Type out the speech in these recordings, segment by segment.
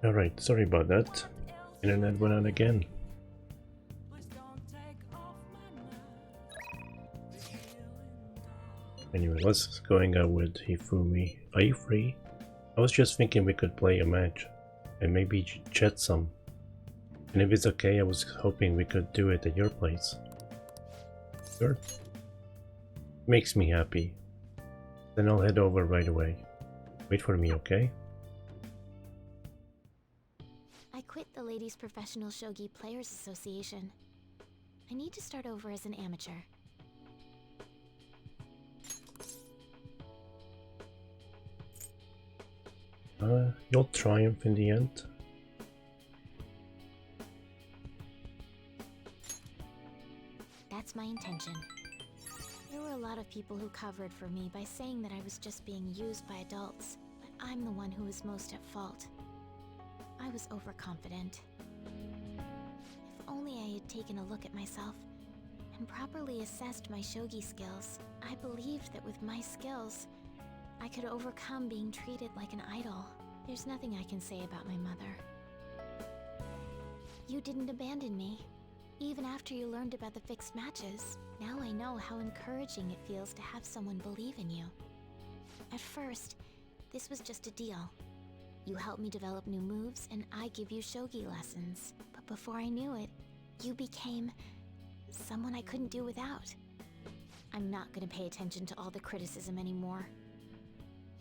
Alright, sorry about that. Internet went out again. Anyway, let's going out with Hifumi. Are you free? I was just thinking we could play a match and maybe chat some. And if it's okay, I was hoping we could do it at your place. Sure. Makes me happy. Then I'll head over right away. Wait for me, okay? I quit the Ladies Professional Shogi Players Association. I need to start over as an amateur. You'll triumph in the end. That's my intention. There were a lot of people who covered for me by saying that I was just being used by adults, but I'm the one who was most at fault. I was overconfident. If only I had taken a look at myself and properly assessed my shogi skills, I believed that with my skills, I could overcome being treated like an idol. There's nothing I can say about my mother. You didn't abandon me, even after you learned about the fixed matches. Now I know how encouraging it feels to have someone believe in you. At first, this was just a deal. You help me develop new moves, and I give you shogi lessons. But before I knew it, you became someone I couldn't do without. I'm not gonna pay attention to all the criticism anymore.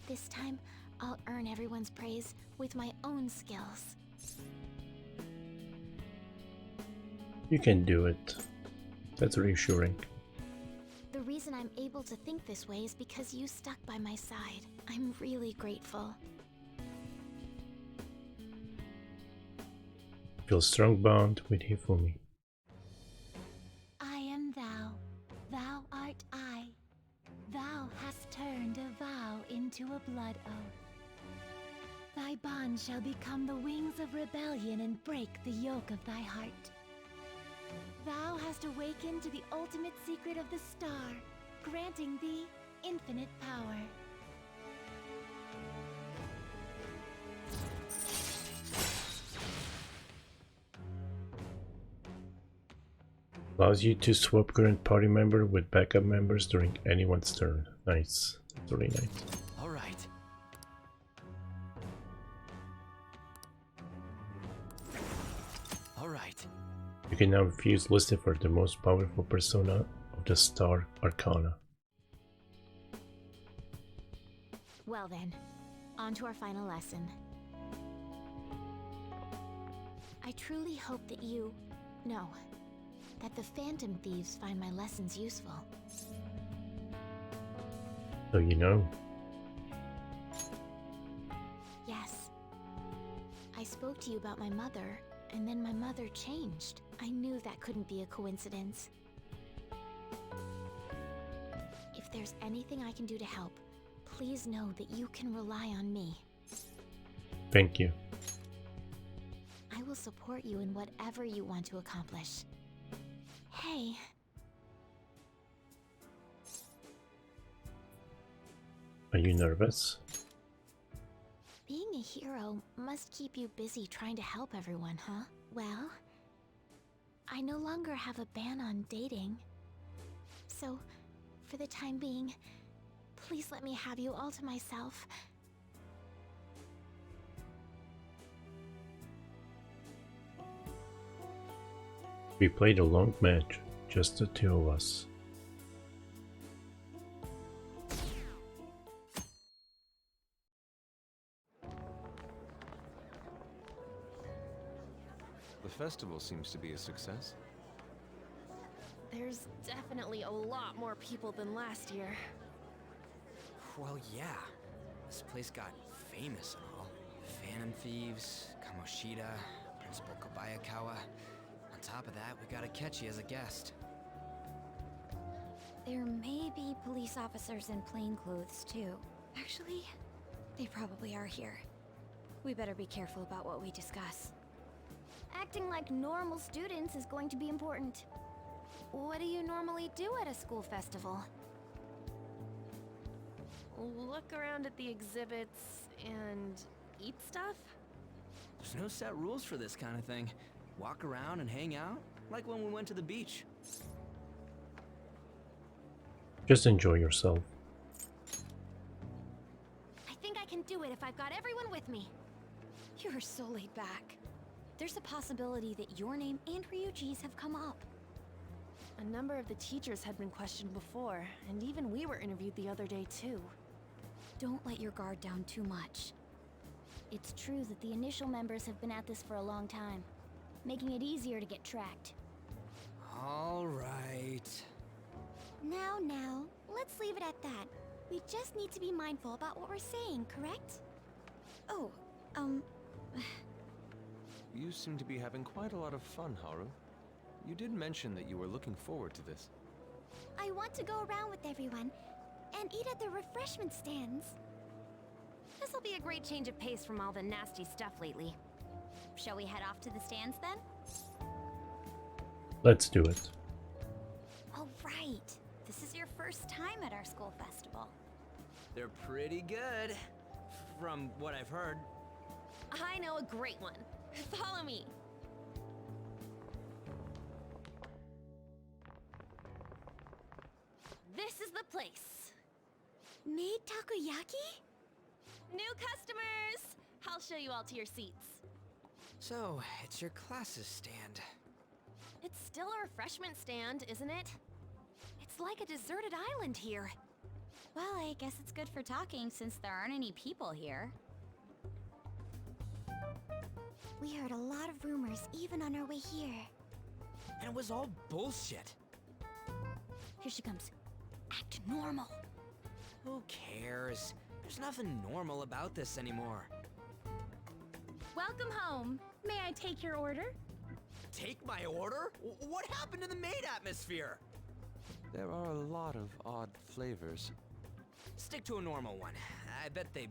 This time, I'll earn everyone's praise with my own skills. You can do it. That's reassuring. The reason I'm able to think this way is because you stuck by my side. I'm really grateful. Feel strong bond with Hifumi. I am thou, thou art I. Thou hast turned a vow into a blood oath. Thy bond shall become the wings of rebellion and break the yoke of thy heart. Thou hast awakened to the ultimate secret of the star, granting thee infinite power. Allows you to swap current party member with backup members during anyone's turn. Nice. That's really nice. All right. All right. You can now fuse Lucifer, the most powerful persona of the Star Arcana. Well then, on to our final lesson. I truly hope that that the Phantom Thieves find my lessons useful. So you know. Yes. I spoke to you about my mother, and then my mother changed. I knew that couldn't be a coincidence. If there's anything I can do to help, please know that you can rely on me. Thank you. I will support you in whatever you want to accomplish. Hey. Are you nervous? Being a hero must keep you busy trying to help everyone, huh? Well, I no longer have a ban on dating. So, for the time being, please let me have you all to myself. We played a long match, just the two of us. The festival seems to be a success. There's definitely a lot more people than last year. Well, yeah. This place got famous and all. Phantom Thieves, Kamoshida, Principal Kobayakawa. On top of that, we got Akechi as a guest. There may be police officers in plainclothes, too. Actually, they probably are here. We better be careful about what we discuss. Acting like normal students is going to be important. What do you normally do at a school festival? Look around at the exhibits and eat stuff? There's no set rules for this kind of thing. Walk around and hang out, like when we went to the beach. Just enjoy yourself. I think I can do it if I've got everyone with me. You're so laid back. There's a possibility that your name and Ryuji's have come up. A number of the teachers had been questioned before, and even we were interviewed the other day too. Don't let your guard down too much. It's true that the initial members have been at this for a long time, making it easier to get tracked. All right. Now, let's leave it at that. We just need to be mindful about what we're saying, correct? Oh, You seem to be having quite a lot of fun, Haru. You did mention that you were looking forward to this. I want to go around with everyone and eat at the refreshment stands. this'll be a great change of pace from all the nasty stuff lately. Shall we head off to the stands then? Let's do it. Oh, right. This is your first time at our school festival. They're pretty good, from what I've heard. I know a great one. Follow me. This is the place. Made takoyaki? New customers! I'll show you all to your seats. So, it's your class's stand. It's still a refreshment stand, isn't it? It's like a deserted island here. Well, I guess it's good for talking since there aren't any people here. We heard a lot of rumors even on our way here. And it was all bullshit. Here she comes. Act normal. Who cares? There's nothing normal about this anymore. Welcome home. May I take your order? Take my order? What happened to the maid atmosphere? There are a lot of odd flavors. Stick to a normal one. I bet they...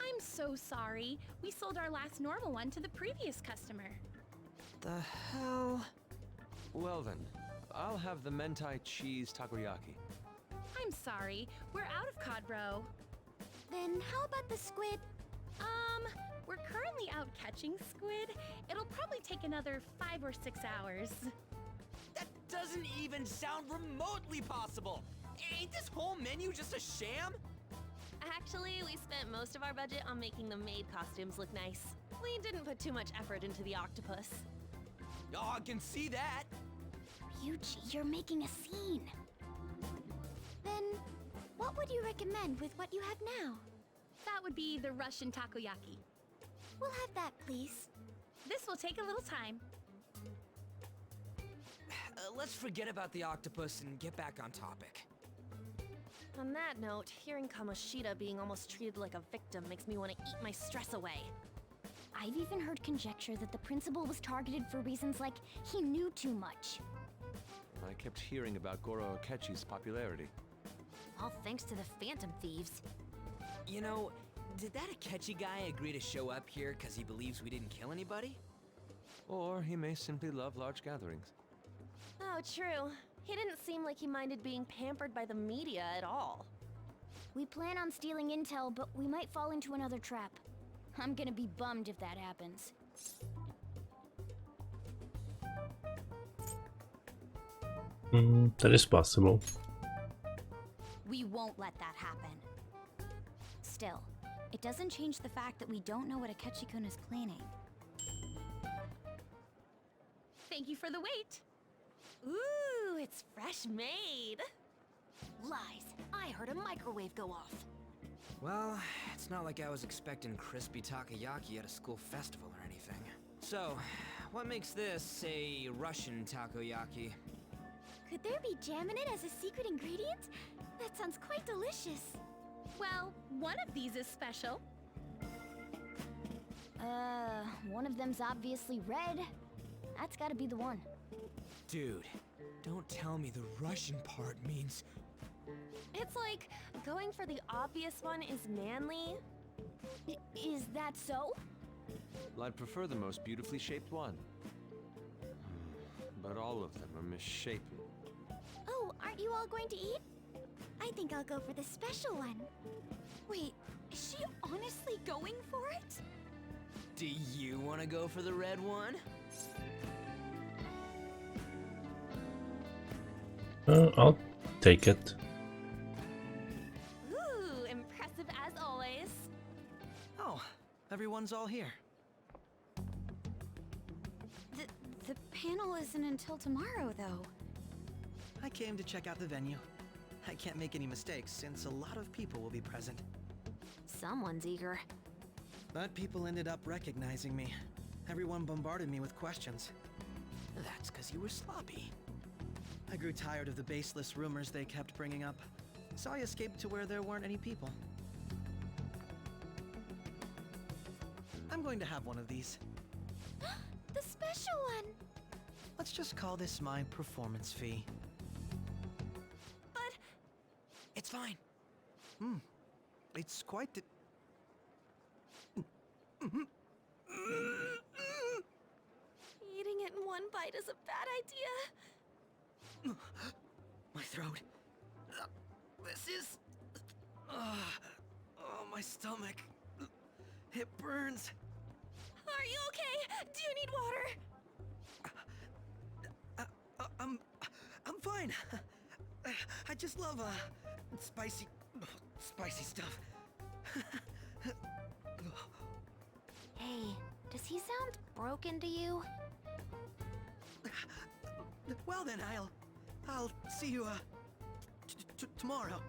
I'm so sorry. We sold our last normal one to the previous customer. The hell? Well then, I'll have the mentai cheese takoyaki. I'm sorry. We're out of cod roe. Then how about the squid? We're currently out catching squid. It'll probably take another 5 or 6 hours. That doesn't even sound remotely possible! Ain't this whole menu just a sham? Actually, we spent most of our budget on making the maid costumes look nice. We didn't put too much effort into the octopus. Oh, I can see that! Ryuji, you're making a scene. Then, what would you recommend with what you have now? That would be the Russian takoyaki. We'll have that, please. This will take a little time. Let's forget about the octopus and get back on topic. On that note, hearing Kamoshida being almost treated like a victim makes me want to eat my stress away. I've even heard conjecture that the principal was targeted for reasons like he knew too much. I kept hearing about Goro Akechi's popularity. All thanks to the Phantom Thieves. You know, did that Akechi guy agree to show up here because he believes we didn't kill anybody? Or he may simply love large gatherings. Oh, true. He didn't seem like he minded being pampered by the media at all. We plan on stealing intel, but we might fall into another trap. I'm gonna be bummed if that happens. That is possible. We won't let that happen. Still, it doesn't change the fact that we don't know what Akechi-kun is planning. Thank you for the wait. Ooh, it's fresh made. Lies. I heard a microwave go off. Well, it's not like I was expecting crispy takoyaki at a school festival or anything. So, what makes this a Russian takoyaki? Could there be jam in it as a secret ingredient? That sounds quite delicious. Well, one of these is special. One of them's obviously red. That's gotta be the one. Dude, don't tell me the Russian part means... It's like going for the obvious one is manly. Is that so? Well, I'd prefer the most beautifully shaped one. But all of them are misshapen. Oh, aren't you all going to eat? I think I'll go for the special one. Wait, is she honestly going for it? Do you want to go for the red one? I'll take it. Ooh, impressive as always. Oh, everyone's all here. The panel isn't until tomorrow, though. I came to check out the venue. I can't make any mistakes since a lot of people will be present. Someone's eager. But people ended up recognizing me. Everyone bombarded me with questions. That's because you were sloppy. I grew tired of the baseless rumors they kept bringing up, so I escaped to where there weren't any people. I'm going to have one of these. The special one! Let's just call this my performance fee. But it's fine. It's quite the... Eating it in one bite is a bad idea. My throat. This is... oh, my stomach. It burns. Are you okay? Do you need water? I'm fine. I just love, spicy stuff. Hey, does he sound broken to you? Well then, I'll see you, tomorrow.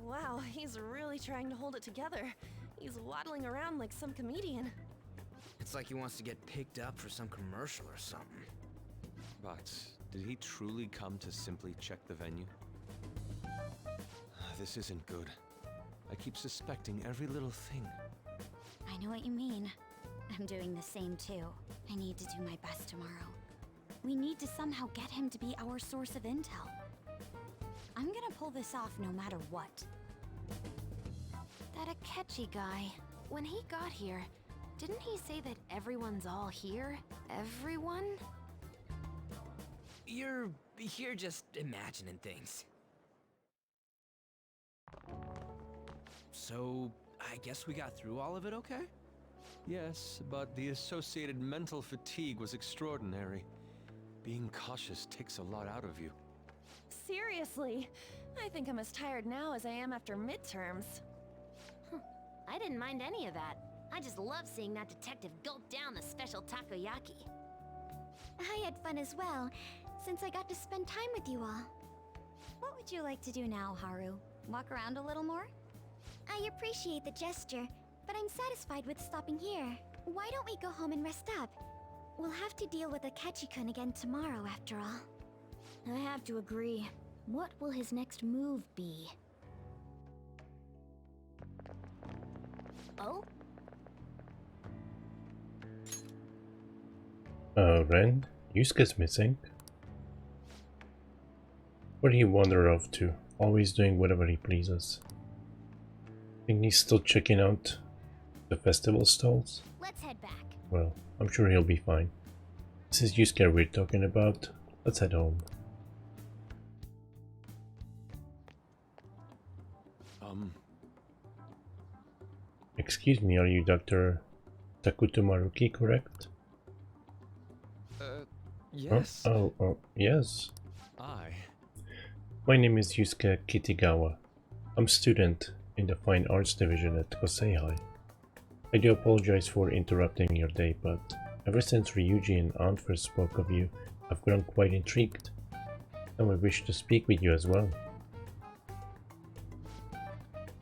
Wow, he's really trying to hold it together. He's waddling around like some comedian. It's like he wants to get picked up for some commercial or something. But did he truly come to simply check the venue? This isn't good. I keep suspecting every little thing. I know what you mean. I'm doing the same too. I need to do my best tomorrow. We need to somehow get him to be our source of intel. I'm gonna pull this off no matter what. That Akechi guy, when he got here, didn't he say that everyone's all here? Everyone? You're just imagining things. So, I guess we got through all of it okay? Yes, but the associated mental fatigue was extraordinary. Being cautious takes a lot out of you. Seriously, I think I'm as tired now as I am after midterms. I didn't mind any of that. I just love seeing that detective gulp down the special takoyaki. I had fun as well, since I got to spend time with you all. What would you like to do now, Haru? Walk around a little more? I appreciate the gesture, but I'm satisfied with stopping here. Why don't we go home and rest up? We'll have to deal with Akechi-kun again tomorrow, after all. I have to agree. What will his next move be? Oh? Ren, Yusuke's missing. Where did he wander off to? Always doing whatever he pleases. Think he's still checking out the festival stalls? Let's head back. Well, I'm sure he'll be fine. This is Yusuke we're talking about. Let's head home. Excuse me, are you Dr. Takuto Maruki, correct? Yes. Oh, yes. I. My name is Yusuke Kitigawa. I'm a student in the Fine Arts Division at Kosei High. I do apologize for interrupting your day, but ever since Ryuji and Aunt first spoke of you, I've grown quite intrigued. And I wish to speak with you as well.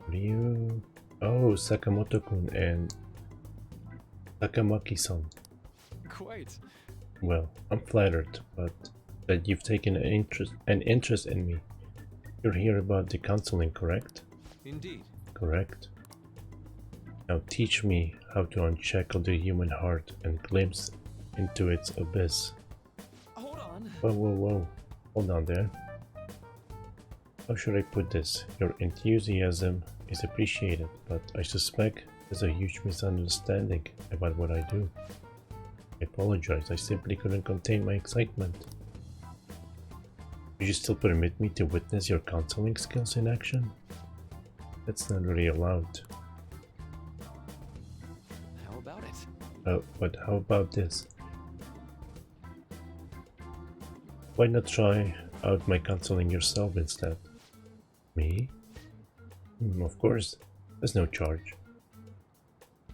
Ryu... Oh, Sakamoto-kun and Takamaki-san. Quite. Well, I'm flattered, but that you've taken an interest in me. You're here about the counseling, correct? Indeed. Correct. Now teach me how to unshackle the human heart and glimpse into its abyss. Hold on. Whoa. Hold on there. How should I put this? Your enthusiasm is appreciated, but I suspect there's a huge misunderstanding about what I do. I apologize, I simply couldn't contain my excitement. Would you still permit me to witness your counseling skills in action? That's not really allowed. How about it? But how about this? Why not try out my counseling yourself instead? Me? Of course, there's no charge.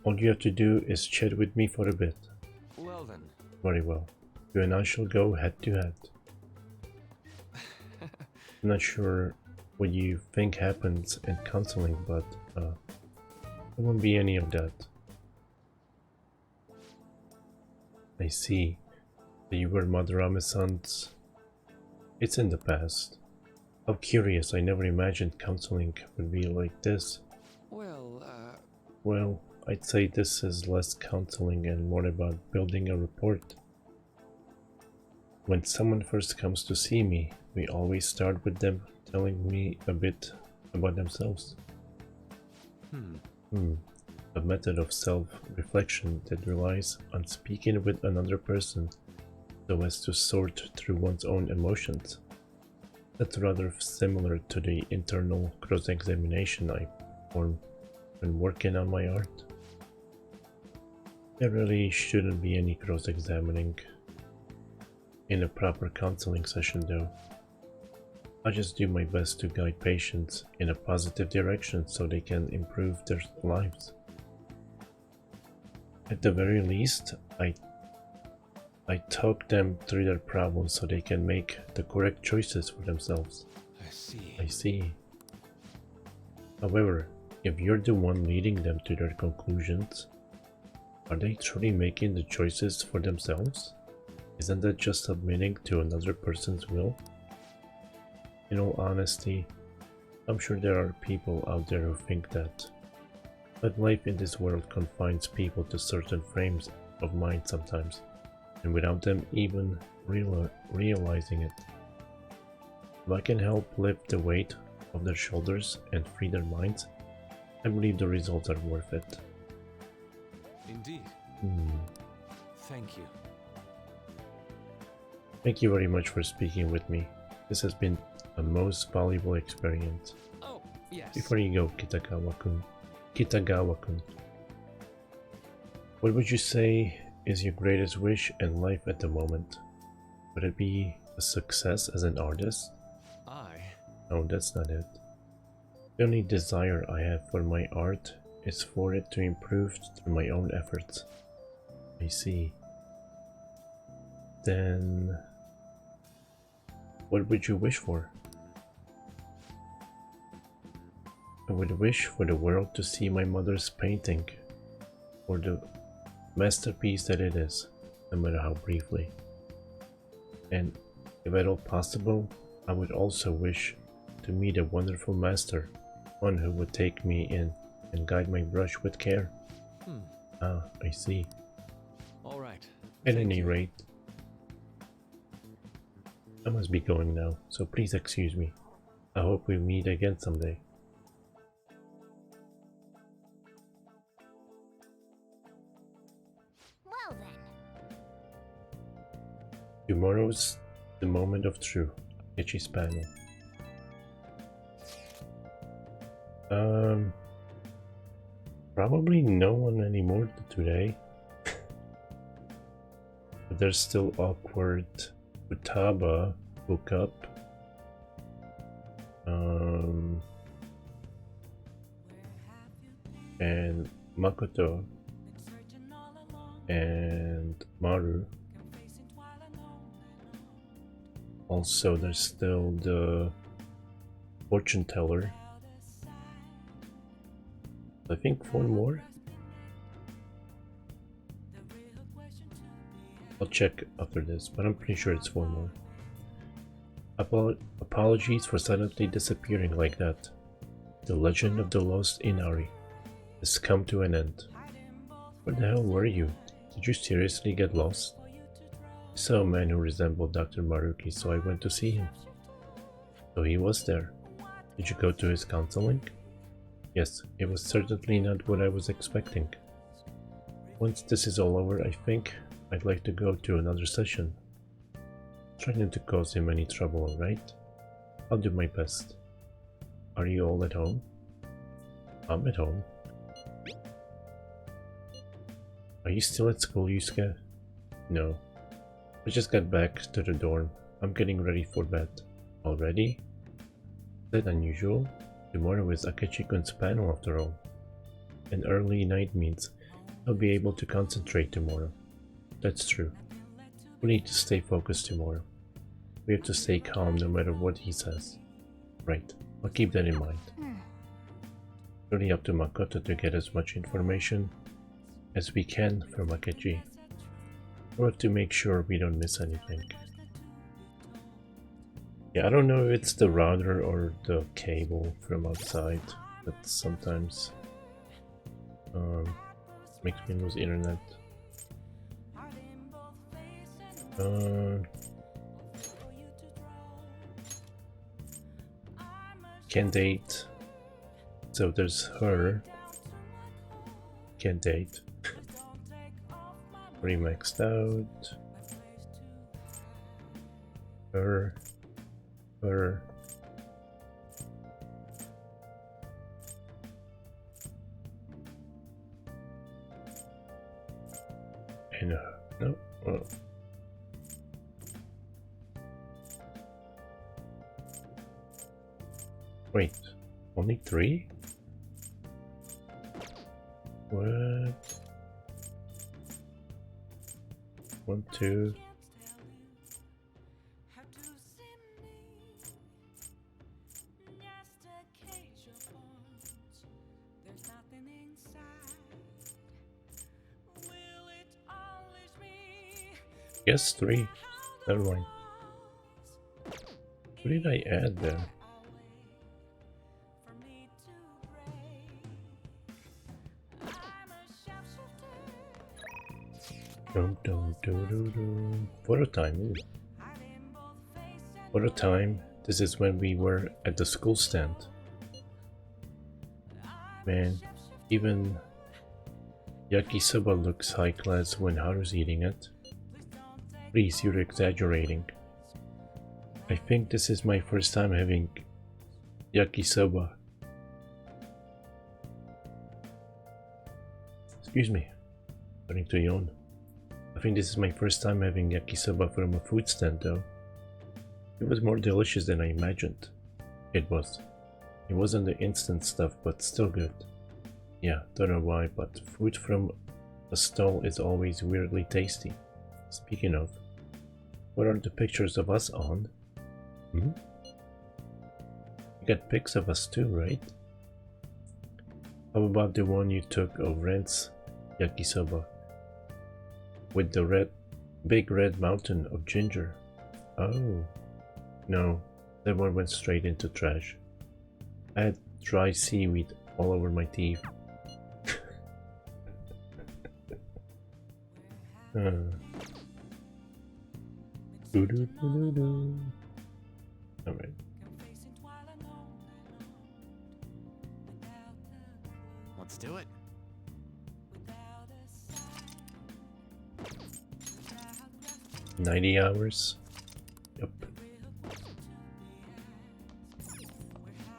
All you have to do is chat with me for a bit. Well then. Very well. You and I shall go head to head. I'm not sure what you think happens in counseling, but there won't be any of that. I see. You were Madarame's sons. It's in the past. How curious, I never imagined counseling would be like this. Well, I'd say this is less counseling and more about building a rapport. When someone first comes to see me, we always start with them telling me a bit about themselves. A method of self-reflection that relies on speaking with another person so as to sort through one's own emotions. That's rather similar to the internal cross-examination I perform when working on my art. There really shouldn't be any cross-examining in a proper counseling session though. I just do my best to guide patients in a positive direction so they can improve their lives. At the very least, I talk them through their problems so they can make the correct choices for themselves. I see. However, if you're the one leading them to their conclusions, are they truly making the choices for themselves? Isn't that just submitting to another person's will? In all honesty, I'm sure there are people out there who think that. But life in this world confines people to certain frames of mind sometimes, and without them even realizing it. If I can help lift the weight off their shoulders and free their minds, I believe the results are worth it. Indeed. Thank you. Thank you very much for speaking with me. This has been a most valuable experience. Oh, yes. Before you go, Kitagawa-kun, what would you say is your greatest wish in life at the moment? Would it be a success as an artist? No, that's not it. The only desire I have for my art is for it to improve through my own efforts. I see. Then what would you wish for? I would wish for the world to see my mother's painting, or the masterpiece that it is, no matter how briefly. And if at all possible, I would also wish to meet a wonderful master, one who would take me in and guide my brush with care. Ah, I see. All right. At any rate, I must be going now, so please excuse me. I hope we meet again someday. Well then. Tomorrow's the moment of truth. Itchy's panel. Probably no one anymore today. But there's still awkward Utaba woke up. And Makoto and Maru. Also, there's still the fortune teller. I think 4 more. I'll check after this, but I'm pretty sure it's 4 more. Apologies for suddenly disappearing like that. The legend of the lost Inari has come to an end. Where the hell were you? Did you seriously get lost? I saw a man who resembled Dr. Maruki, so I went to see him. So he was there. Did you go to his counseling? Yes, it was certainly not what I was expecting. Once this is all over, I think I'd like to go to another session. Try not to cause him any trouble, alright? I'll do my best. Are you all at home? I'm at home. Are you still at school, Yusuke? No. I just got back to the dorm. I'm getting ready for bed. Already? Is that unusual? Tomorrow is Akechi-kun's panel after all. An early night means I'll be able to concentrate tomorrow. That's true. We need to stay focused tomorrow. We have to stay calm no matter what he says. Right, I'll keep that in mind. It's really up to Makoto to get as much information as we can from Akechi. We'll have to make sure we don't miss anything. Yeah, I don't know if it's the router or the cable from outside that sometimes makes me lose internet. Can date. So there's her. Can date. Remaxed out. Her. And no. Oh. Wait, only 3? What? 1, 2. Yes, 3. Never mind. What did I add there? Photo time. Ooh. Photo time. This is when we were at the school stand. Man, even yakisoba looks high class when Haru's eating it. Please, you're exaggerating. I think this is my first time having yakisoba. Excuse me. Starting to yawn. I think this is my first time having yakisoba from a food stand though. It was more delicious than I imagined. It was. It wasn't the instant stuff, but still good. Yeah, don't know why, but food from a stall is always weirdly tasty. Speaking of, what are the pictures of us on? You got pics of us too, right? How about the one you took of Ren's yakisoba? With the big red mountain of ginger. Oh, no, that one went straight into trash. I had dry seaweed all over my teeth. Alright. Let's do it. 90 hours. Yep.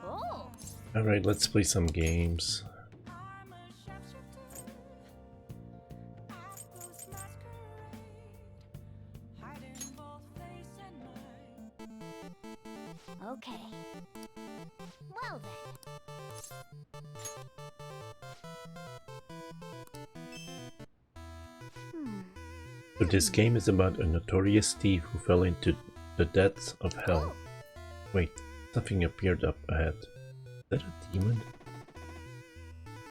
Oh. Alright, let's play some games. Okay. Well then. So this game is about a notorious thief who fell into the depths of hell. Wait, something appeared up ahead. Is that a demon?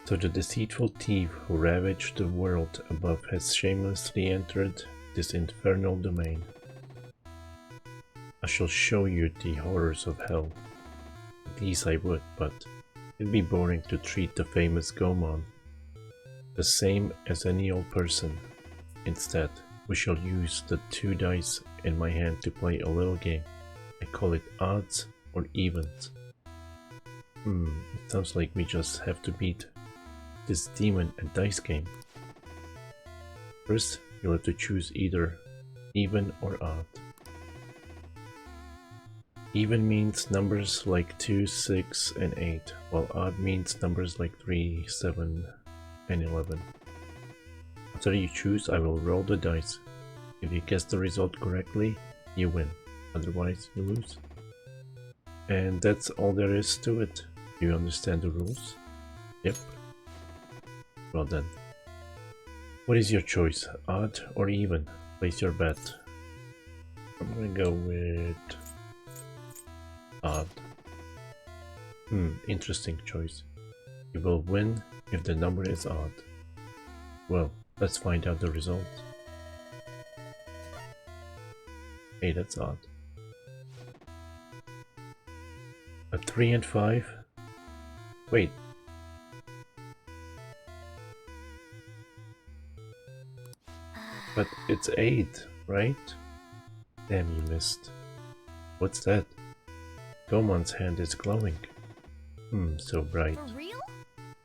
So the deceitful thief who ravaged the world above has shamelessly entered this infernal domain. I shall show you the horrors of hell. At least I would, but it'd be boring to treat the famous Gomon the same as any old person. Instead, we shall use the 2 dice in my hand to play a little game. I call it odds or evens. It sounds like we just have to beat this demon at dice game. First, you'll have to choose either even or odd. Even means numbers like 2, 6, and 8, while odd means numbers like 3, 7, and 11. After you choose, I will roll the dice. If you guess the result correctly, you win. Otherwise, you lose. And that's all there is to it. Do you understand the rules? Yep. Well then. What is your choice? Odd or even? Place your bet. I'm gonna go with odd. Interesting choice. You will win if the number is odd. Well, let's find out the result. Hey, that's odd. A 3 and 5? Wait. But it's 8, right? Damn, you missed. What's that? Goemon's hand is glowing. So bright. For real?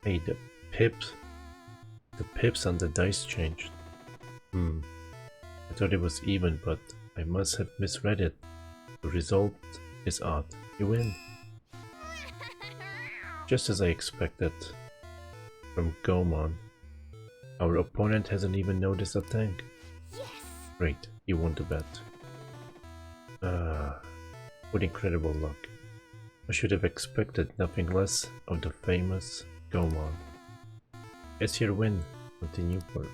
Hey, the pips on the dice changed. I thought it was even, but I must have misread it. The result is odd. You win. Just as I expected. From Goemon. Our opponent hasn't even noticed a tank. Yes! Great, you won the bet. What incredible luck. I should have expected nothing less of the famous Goemon. It's your win. Continue for.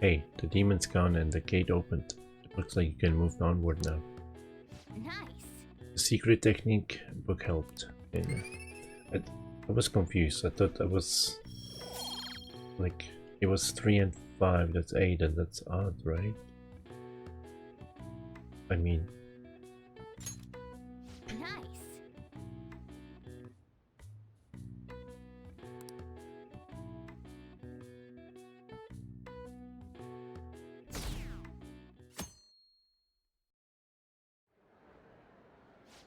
Hey, the demon's gone and the gate opened. It looks like you can move onward now. Nice! The secret technique book helped. Yeah. I was confused. I thought I was like it was 3 and 5, that's 8, and that's odd, right? I mean, Nice!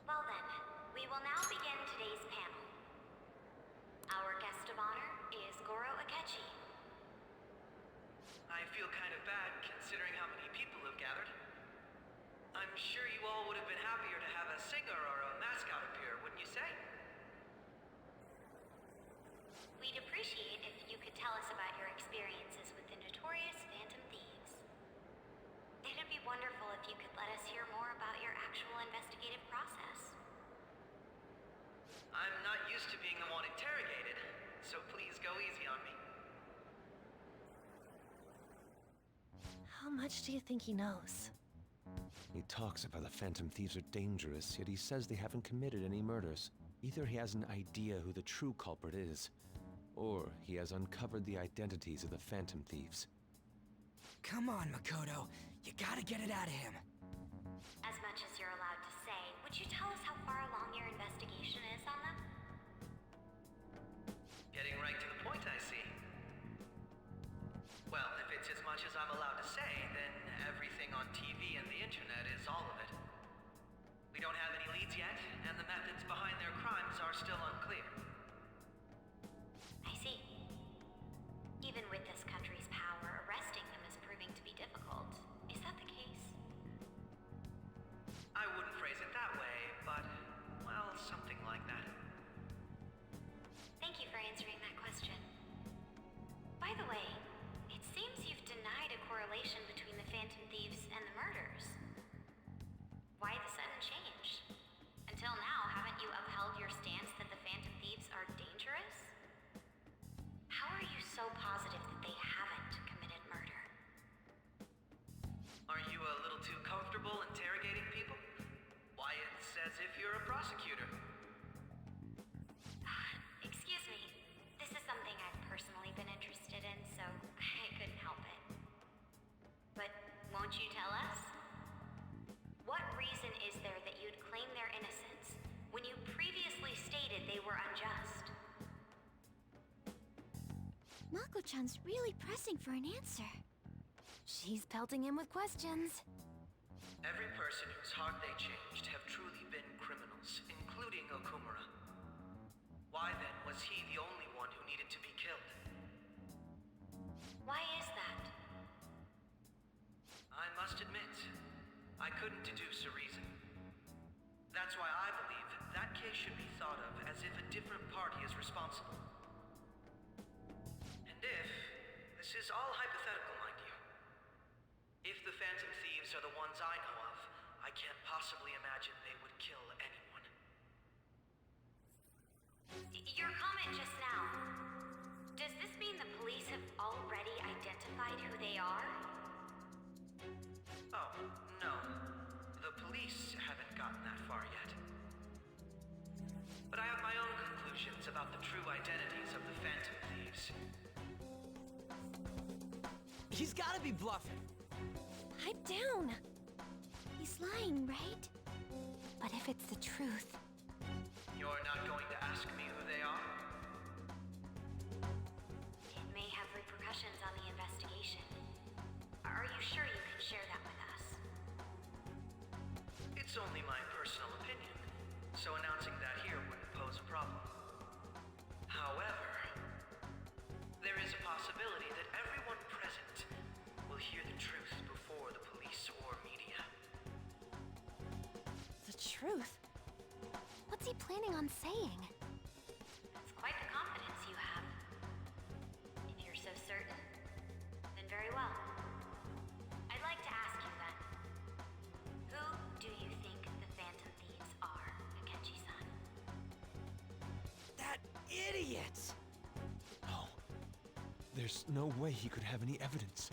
Well then, we will now begin today's panel. Our guest of honor is Goro Akechi. I feel kind of bad considering how many people have gathered. I'm sure you all would have been happier to have a singer or a mascot appear, wouldn't you say? We'd appreciate if you could tell us about your experiences with the notorious Phantom Thieves. It'd be wonderful if you could let us hear more about your actual investigative process. I'm not used to being the one interrogated, so please go easy on me. How much do you think he knows? He talks about the Phantom Thieves are dangerous, yet he says they haven't committed any murders. Either he has an idea who the true culprit is, or he has uncovered the identities of the Phantom Thieves. Come on, Makoto. You gotta get it out of him. As much as you're allowed to say, would you tell us how far along your investigation is on them? Getting right to the point, I see. Well, if it's as much as I'm allowed to say, then everything on TV and the internet is all of it. We don't have any leads yet, and the methods behind their crimes are still unclear. I see. Even with this country's power, arresting them is proving to be difficult. Is that the case? I wouldn't phrase it that way, but, well, something like that. Thank you for answering that question. By the way, it seems you've denied a correlation between the Phantom Thieves and the murders. Why the sudden change? Until now, haven't you upheld your stance that the Phantom Thieves are dangerous? How are you so positive that they haven't committed murder? Aren't you a little too comfortable interrogating people? Why, it's as if you're a prosecutor. Excuse me. This is something I've personally been interested in, so I couldn't help it. But won't you tell us? What reason is there that you'd claim their innocence when you previously stated they were unjust? Mako-chan's really pressing for an answer. She's pelting him with questions. Every person whose heart they changed have truly been criminals, including Okumura. Why then was he the only one who needed to be killed? Why is that? I That's why I believe that case should be thought of as if a different party is responsible. And if, this is all hypothetical, mind you, if the Phantom Thieves are the ones I know of, I can't possibly imagine they would kill anyone. Your comment just now. Does this mean the police have already identified who they are? Oh, no. The police haven't gotten that far yet. But I have my own conclusions about the true identities of the Phantom Thieves. He's gotta be bluffing. Pipe down. He's lying, right? But if it's the truth... You're not going to ask me who they are? It may have repercussions on the investigation. Are you sure you can share that with us? It's only my personal opinion, so announcing that here wouldn't pose a problem. However, there is a possibility that everyone present will hear the truth before the police or media. The truth? What's he planning on saying? It's quite the confidence you have. If you're so certain, then very well. I'd like to ask you then, who do you think the Phantom Thieves are, Akechi-san? That idiot! No. There's no way he could have any evidence.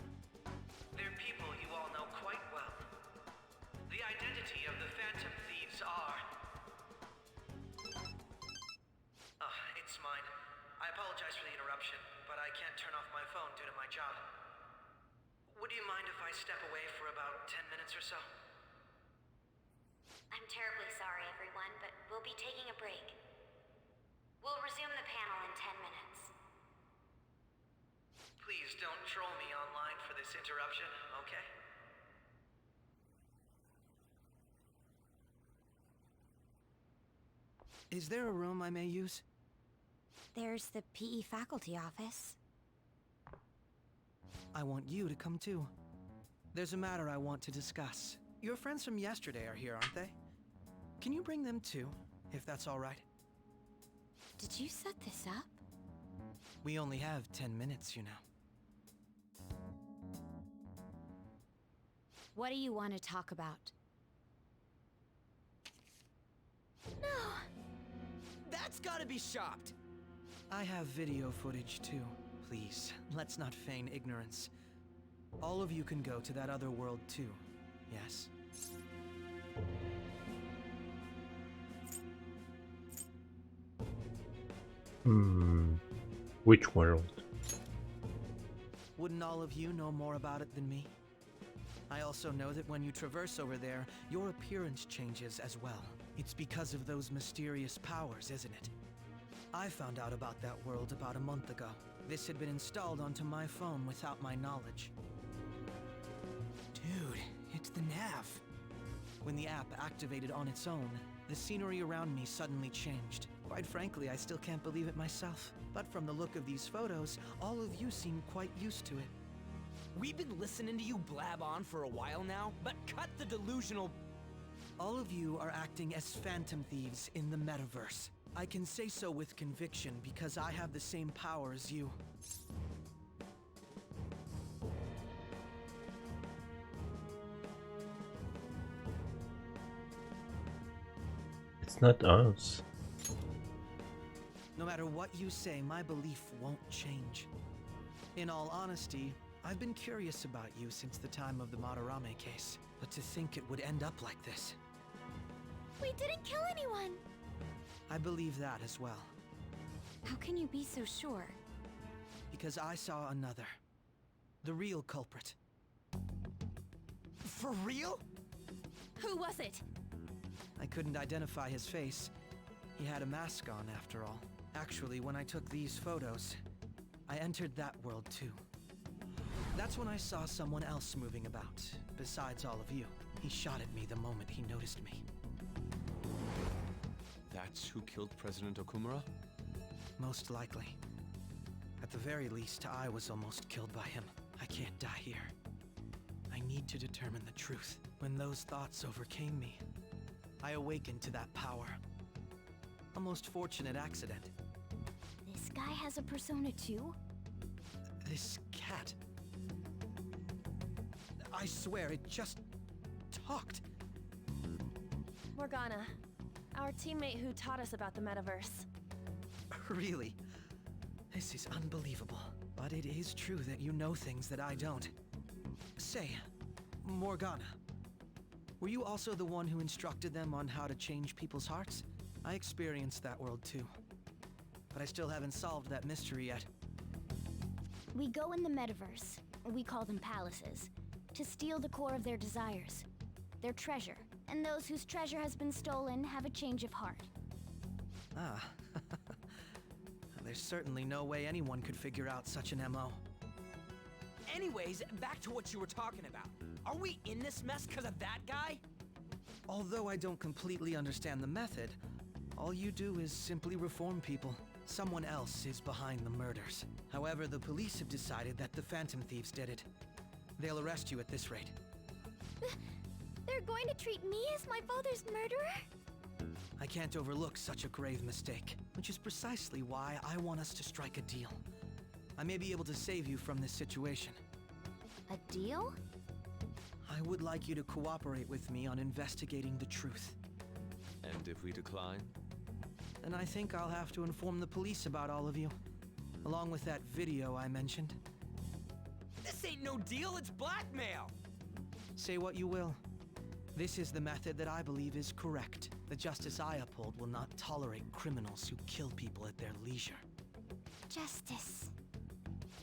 They're people you all know quite well. The identity of the Phantom Thieves are... It's mine. I apologize for the interruption, but I can't turn off my phone due to my job. Would you mind if I step away for about 10 minutes or so? I'm terribly sorry, everyone, but we'll be taking a break. We'll resume the panel in 10 minutes. Please don't troll me online for this interruption, okay? Is there a room I may use? There's the PE faculty office. I want you to come too. There's a matter I want to discuss. Your friends from yesterday are here, aren't they? Can you bring them too, if that's all right? Did you set this up? We only have 10 minutes, you know. What do you want to talk about? No! That's gotta be shopped! I have video footage too. Please, let's not feign ignorance. All of you can go to that other world too, yes? Which world? Wouldn't all of you know more about it than me? I also know that when you traverse over there, your appearance changes as well. It's because of those mysterious powers, isn't it? I found out about that world about a month ago. This had been installed onto my phone without my knowledge. Dude, it's the nav. When the app activated on its own, the scenery around me suddenly changed. Quite frankly, I still can't believe it myself. But from the look of these photos, all of you seem quite used to it. We've been listening to you blab on for a while now, but cut the delusional... All of you are acting as Phantom Thieves in the metaverse. I can say so with conviction because I have the same power as you. It's not us. No matter what you say, my belief won't change. In all honesty, I've been curious about you since the time of the Madarame case, but to think it would end up like this. We didn't kill anyone! I believe that as well. How can you be so sure? Because I saw another. The real culprit. For real? Who was it? I couldn't identify his face. He had a mask on, after all. Actually, when I took these photos, I entered that world too. That's when I saw someone else moving about, besides all of you. He shot at me the moment he noticed me. That's who killed President Okumura? Most likely. At the very least, I was almost killed by him. I can't die here. I need to determine the truth. When those thoughts overcame me, I awakened to that power. A most fortunate accident. This guy has a persona too? This cat. I swear it just talked. Morgana, our teammate who taught us about the metaverse. Really? This is unbelievable. But it is true that you know things that I don't. Say, Morgana, were you also the one who instructed them on how to change people's hearts? I experienced that world too. But I still haven't solved that mystery yet. We go in the metaverse, we call them palaces, to steal the core of their desires, their treasure. And those whose treasure has been stolen have a change of heart. Ah. There's certainly no way anyone could figure out such an MO. Anyways, back to what you were talking about. Are we in this mess because of that guy? Although I don't completely understand the method, all you do is simply reform people. Someone else is behind the murders. However, the police have decided that the Phantom Thieves did it. They'll arrest you at this rate. They're going to treat me as my father's murderer? I can't overlook such a grave mistake, which is precisely why I want us to strike a deal. I may be able to save you from this situation. A deal? I would like you to cooperate with me on investigating the truth. And if we decline? Then I think I'll have to inform the police about all of you, along with that video I mentioned. This ain't no deal, it's blackmail! Say what you will. This is the method that I believe is correct. The justice I uphold will not tolerate criminals who kill people at their leisure. Justice.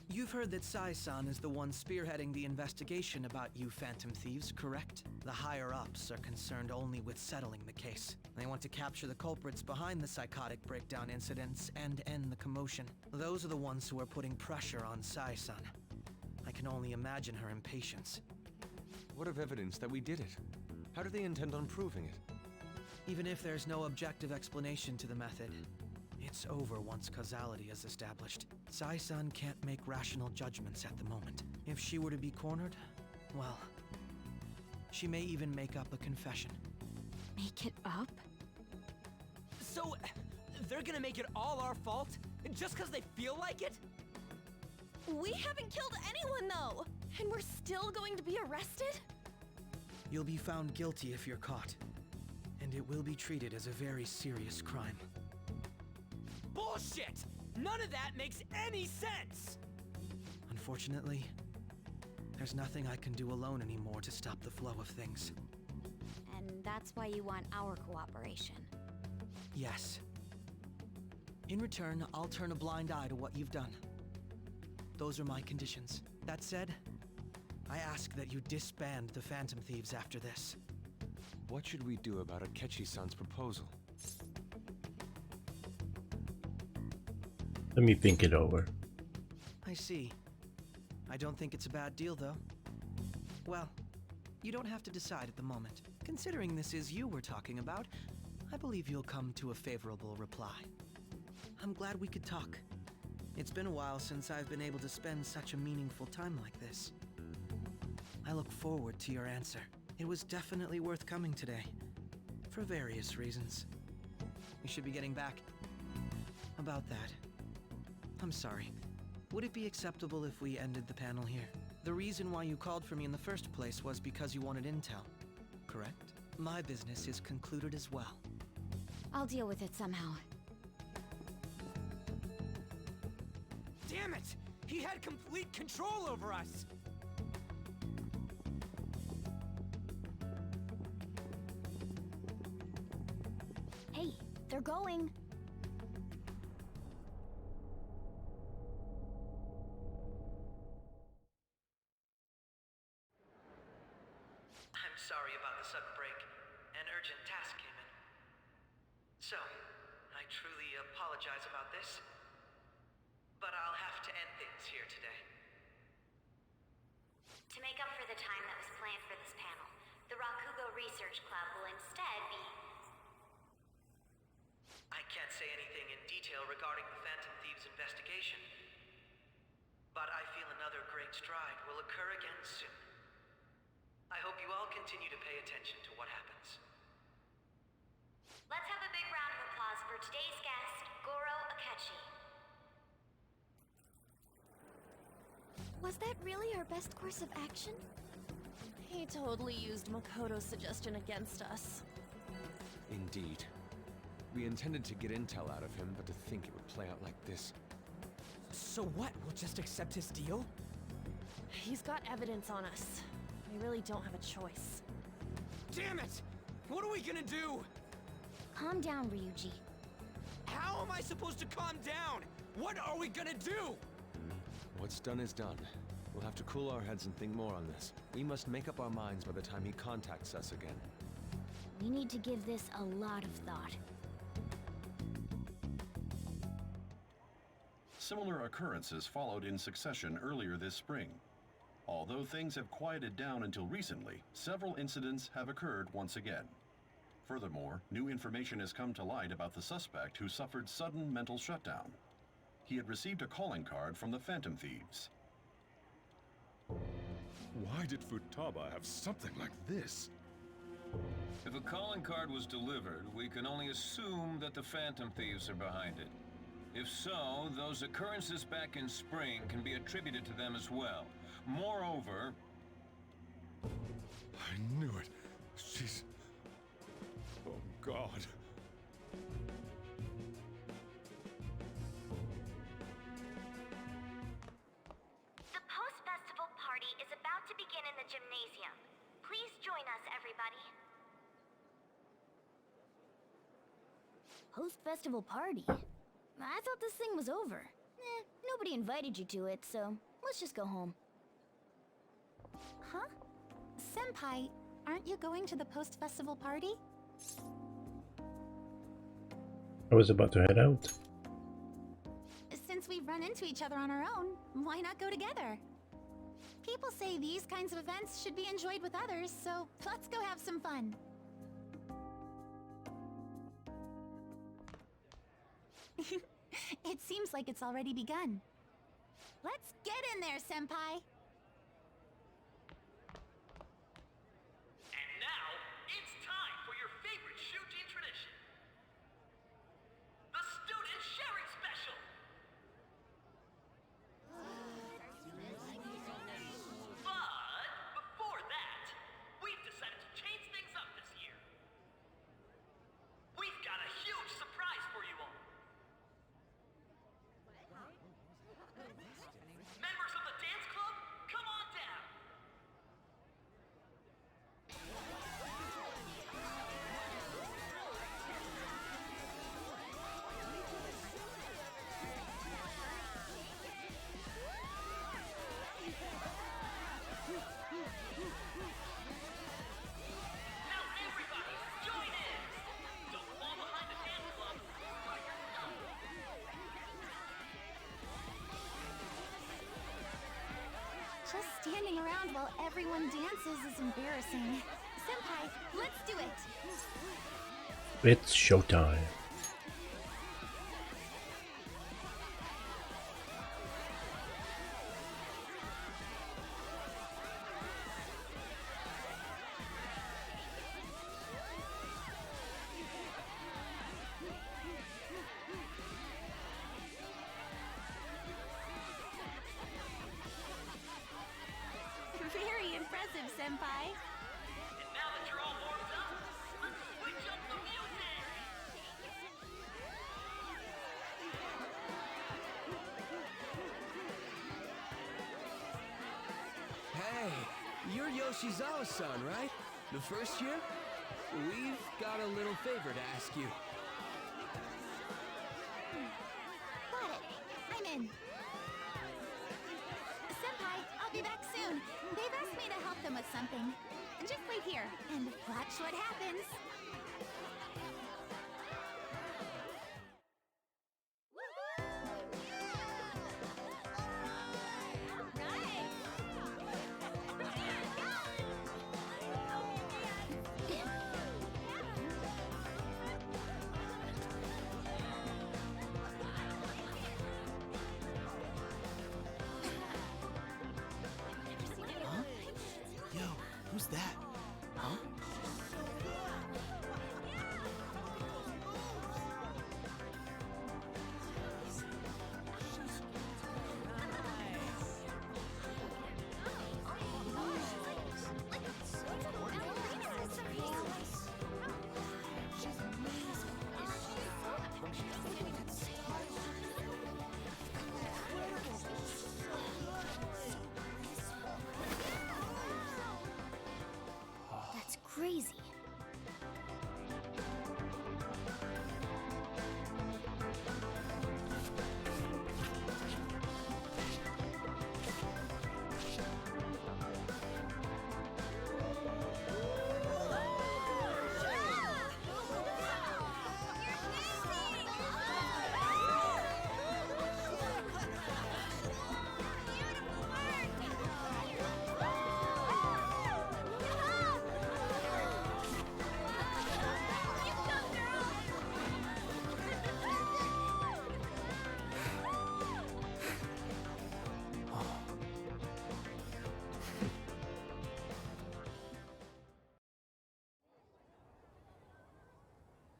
You've heard that Sai-san is the one spearheading the investigation about you Phantom Thieves, correct? The higher-ups are concerned only with settling the case. They want to capture the culprits behind the psychotic breakdown incidents and end the commotion. Those are the ones who are putting pressure on Sai-san. I can only imagine her impatience. What of evidence that we did it? How do they intend on proving it? Even if there's no objective explanation to the method, it's over once causality is established. Sai-san can't make rational judgments at the moment. If she were to be cornered, well, she may even make up a confession. Make it up? So, they're gonna make it all our fault? Just because they feel like it? We haven't killed anyone though! And we're still going to be arrested? You'll be found guilty if you're caught, and it will be treated as a very serious crime. Bullshit! None of that makes any sense! Unfortunately, there's nothing I can do alone anymore to stop the flow of things. And that's why you want our cooperation. Yes. In return, I'll turn a blind eye to what you've done. Those are my conditions. That said, I ask that you disband the Phantom Thieves after this. What should we do about Akechi-san's proposal? Let me think it over. I see. I don't think it's a bad deal, though. Well, you don't have to decide at the moment. Considering this is you we're talking about, I believe you'll come to a favorable reply. I'm glad we could talk. It's been a while since I've been able to spend such a meaningful time like this. I look forward to your answer. It was definitely worth coming today, for various reasons. We should be getting back. About that, I'm sorry. Would it be acceptable if we ended the panel here? The reason why you called for me in the first place was because you wanted intel, correct? My business is concluded as well. I'll deal with it somehow. Damn it! He had complete control over us! Hey, they're going. I'm sorry about the sudden break. An urgent task came in. So, I truly apologize about this, but I'll have to end things here today. To make up for the time that was planned for this panel, the Rakugo Research Club will instead be... I can't say anything in detail regarding the Phantom Thieves investigation, but I feel another great stride will occur again soon. I hope you all continue to pay attention to what happens. Let's have a big round of applause for today's guest, Goro Akechi. Was that really our best course of action? He totally used Makoto's suggestion against us. Indeed. We intended to get intel out of him, but to think it would play out like this. So what? We'll just accept his deal? He's got evidence on us. We really don't have a choice. Damn it! What are we gonna do? Calm down, Ryuji. How am I supposed to calm down? What are we gonna do? What's done is done. We'll have to cool our heads and think more on this. We must make up our minds by the time he contacts us again. We need to give this a lot of thought. Similar occurrences followed in succession earlier this spring. Although things have quieted down until recently, several incidents have occurred once again. Furthermore, new information has come to light about the suspect who suffered sudden mental shutdown. He had received a calling card from the Phantom Thieves. Why did Futaba have something like this? If a calling card was delivered, we can only assume that the Phantom Thieves are behind it. If so, those occurrences back in spring can be attributed to them as well. Moreover... I knew it. She's... Oh, God. The post-festival party is about to begin in the gymnasium. Please join us, everybody. Post-festival party? I thought this thing was over. Nobody invited you to it, so let's just go home. Huh? Senpai, aren't you going to the post-festival party? I was about to head out. Since we've run into each other on our own, why not go together? People say these kinds of events should be enjoyed with others, so let's go have some fun. It seems like it's already begun. Let's get in there, Senpai! And now, it's time for your favorite Shujin tradition. The Student Sharing Special! But, before that, we've decided to change things up this year. We've got a huge surprise for you all. Members of the dance club, come on down! Now everybody, join in! Don't fall behind the dance club, or you're done! Just standing around while everyone dances is embarrassing. Senpai, let's do it! It's showtime. Very impressive, Senpai. And now that you're all warmed up, let's switch up the music! Hey, you're Yoshizawa-san, right? The first year? We've got a little favor to ask you. Got it. I'm in. Senpai, I'll be back soon. They've asked me to help them with something. Just wait here and watch what happens. Yo, who's that? Huh?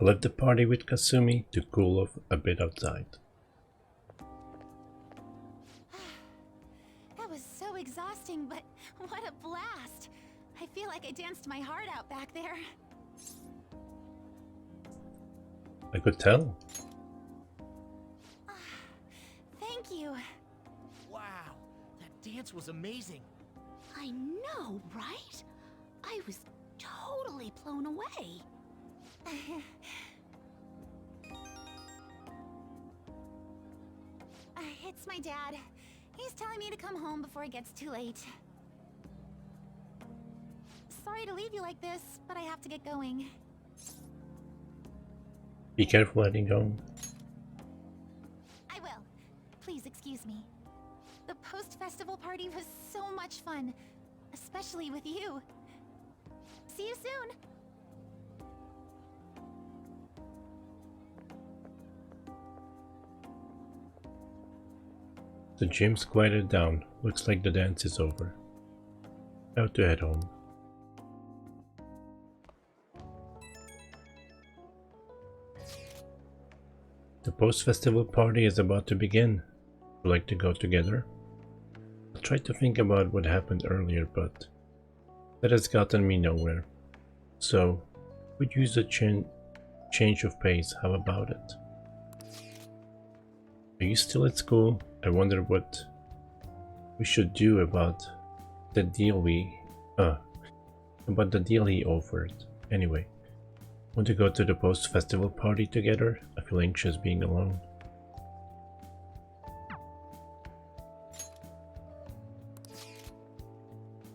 left the party with Kasumi to cool off a bit outside. That was so exhausting, but what a blast! I feel like I danced my heart out back there. I could tell. Thank you. Wow, that dance was amazing. I know, right? I was totally blown away. It's my dad. He's telling me to come home before it gets too late. Sorry to leave you like this, but I have to get going. Be careful heading home. I will. Please excuse me. The post-festival party was so much fun, especially with you. See you soon! The gym's quieted down. Looks like the dance is over. About to head home. The post-festival party is about to begin. Would you like to go together? I tried to think about what happened earlier, but that has gotten me nowhere. So, we'd use a change of pace. How about it? Are you still at school? I wonder what we should do about the deal he offered. Anyway, want to go to the post-festival party together? I feel anxious being alone.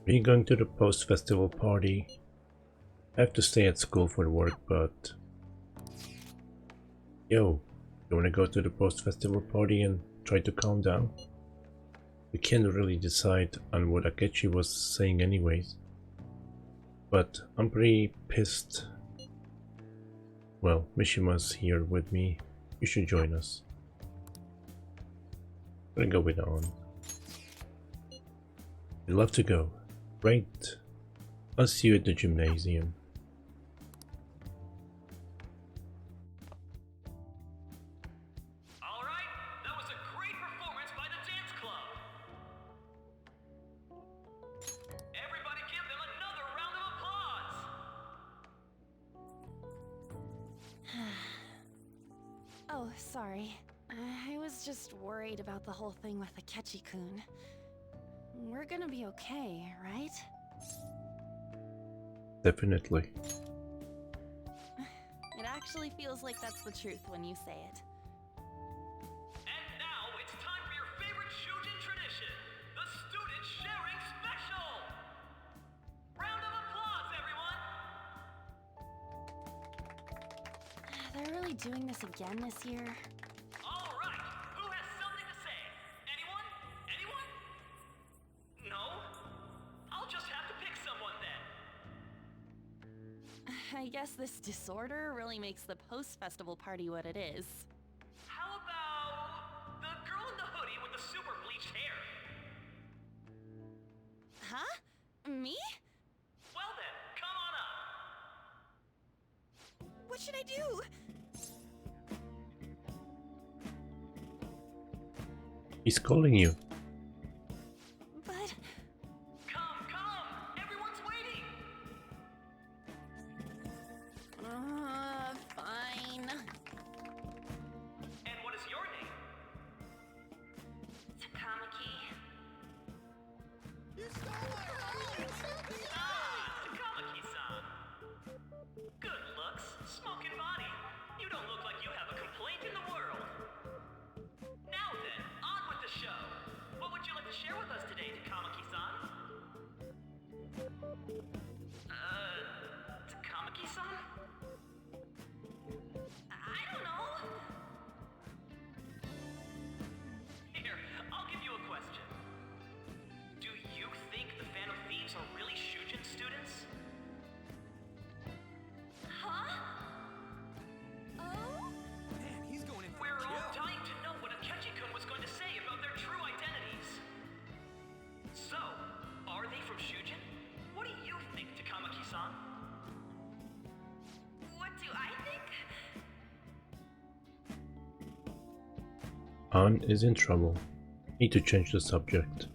Are you going to the post-festival party? I have to stay at school for work, but... Yo, you wanna go to the post-festival party and try to calm down? We can't really decide on what Akechi was saying anyways. But I'm pretty pissed. Well, Mishima's here with me. You should join us. I'm gonna go with On. I'd love to go. Great. I'll see you at the gymnasium. Oh, sorry. I was just worried about the whole thing with Akechi-kun. We're gonna be okay, right? Definitely. It actually feels like that's the truth when you say it. And now it's time for your favorite Shujin tradition, the Student Sharing Special! Round of applause, everyone! They're really doing this again this year? All right, who has something to say? Anyone? Anyone? No? I'll just have to pick someone then. I guess this disorder really makes the post-festival party what it is. How about the girl in the hoodie with the super bleached hair? Huh? Me? Well then, come on up. What should I do? He's calling you. But... Come! Everyone's waiting! Fine. And what is your name? Takamaki. Takamaki-san. Good looks, smoking body. You don't look like you have a complaint in the world. Now then, on with the show. Ann is in trouble. Need to change the subject.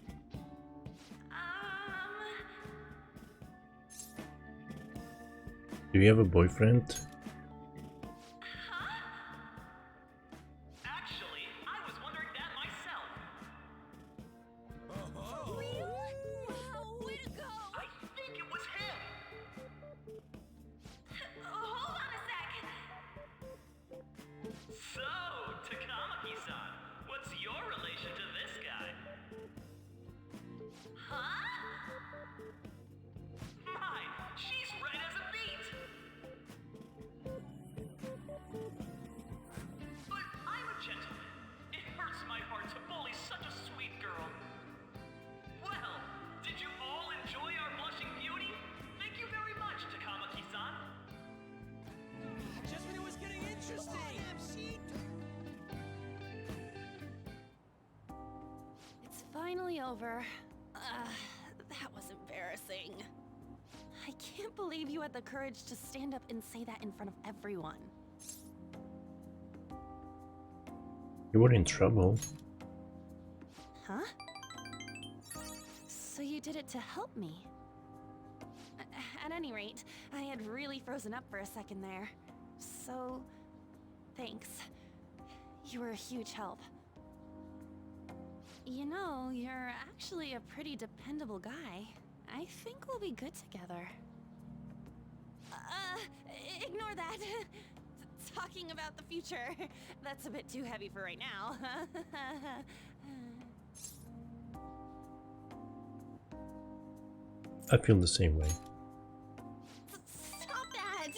Do you have a boyfriend? Actually, I was wondering that myself. Wow, way to go! I think it was him. Hold on a sec. So, Takamaki-san, what's your relation to this guy? Huh? My, she's right as a beat. But I'm a gentleman. It hurts my heart to bully such a sweet girl. Well, did you all enjoy our blushing beauty? Thank you very much, Takamaki-san. Just when it was getting interesting! It's finally over. That was embarrassing. I can't believe you had the courage to stand up and say that in front of everyone. You were in trouble. Huh? So you did it to help me? At any rate, I had really frozen up for a second there. So, thanks. You were a huge help. You know, you're actually a pretty dependable guy. I think we'll be good together. Ignore that. Talking about the future. That's a bit too heavy for right now. I feel the same way. Stop that!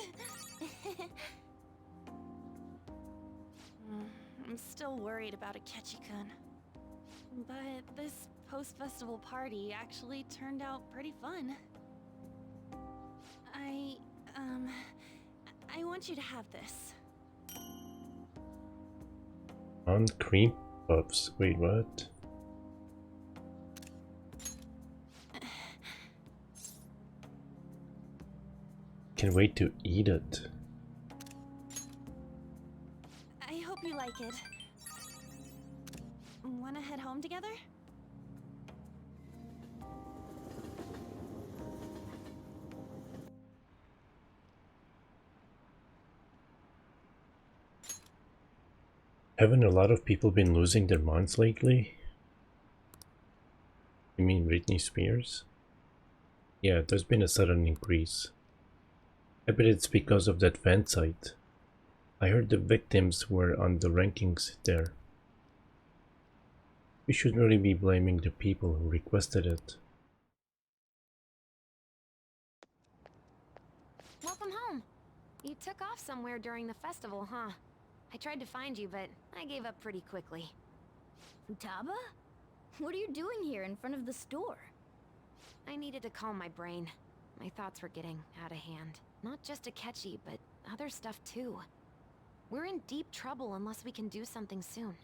I'm still worried about Akechi-kun. But this post-festival party actually turned out pretty fun. I want you to have this. On cream puffs. Wait, what? Can't wait to eat it. I hope you like it. Wanna head home together? Haven't a lot of people been losing their minds lately? You mean Britney Spears? Yeah, there's been a sudden increase. I bet it's because of that fan site. I heard the victims were on the rankings there. We should really be blaming the people who requested it. Welcome home. You took off somewhere during the festival, huh? I tried to find you, but I gave up pretty quickly. Futaba? What are you doing here in front of the store? I needed to calm my brain. My thoughts were getting out of hand. Not just Akechi, but other stuff too. We're in deep trouble unless we can do something soon.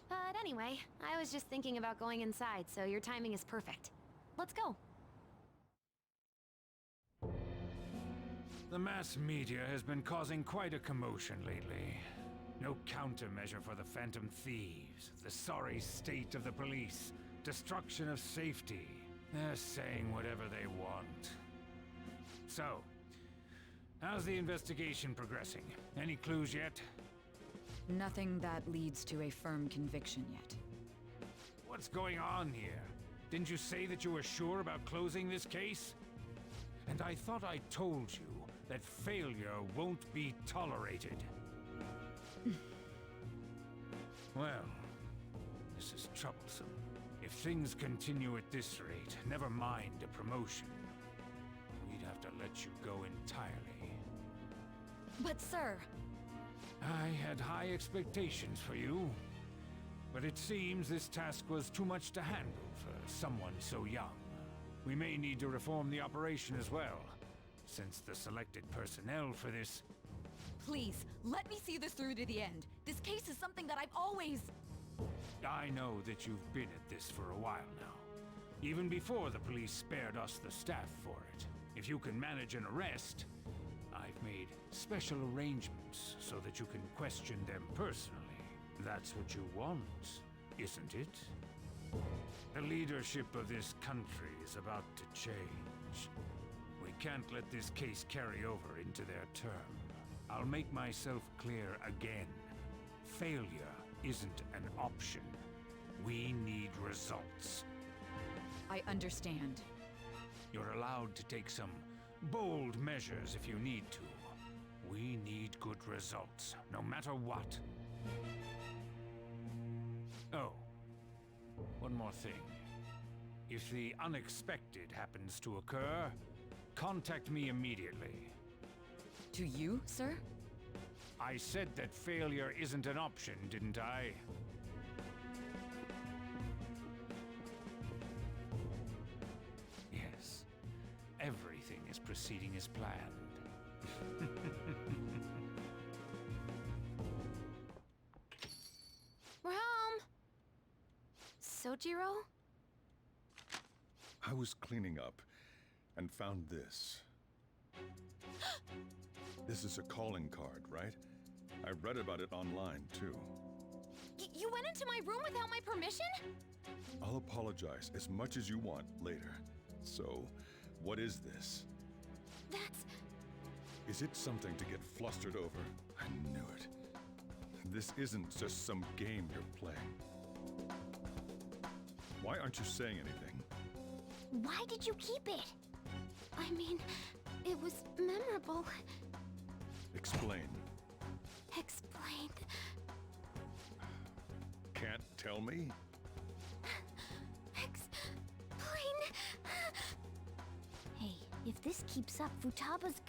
But anyway, I was just thinking about going inside, so your timing is perfect. Let's go. The mass media has been causing quite a commotion lately. No countermeasure for the Phantom Thieves, the sorry state of the police, destruction of safety. They're saying whatever they want. So, how's the investigation progressing? Any clues yet? Nothing that leads to a firm conviction yet. What's going on here? Didn't you say that you were sure about closing this case? And I thought I told you that failure won't be tolerated. Well, this is troublesome. If things continue at this rate, never mind a promotion. We'd have to let you go entirely. But sir... I had high expectations for you. But it seems this task was too much to handle for someone so young. We may need to reform the operation as well, since the selected personnel for this... Please, let me see this through to the end. This case is something that I've always... I know that you've been at this for a while now. Even before the police spared us the staff for it. If you can manage an arrest, I've made special arrangements so that you can question them personally. That's what you want, isn't it? The leadership of this country is about to change. We can't let this case carry over into their term. I'll make myself clear again. Failure isn't an option. We need results. I understand. You're allowed to take some bold measures if you need to. We need good results, no matter what. Oh, one more thing. If the unexpected happens to occur, contact me immediately. To you, sir? I said that failure isn't an option, didn't I? Yes. Everything is proceeding as planned. We're home! Sojiro? I was cleaning up and found this. This is a calling card, right? I read about it online, too. You went into my room without my permission? I'll apologize as much as you want later. So, what is this? That's... Is it something to get flustered over? I knew it. This isn't just some game you're playing. Why aren't you saying anything? Why did you keep it? I mean, it was memorable. Explain. Explain. Can't tell me? Explain. Hey, if this keeps up, Futaba's...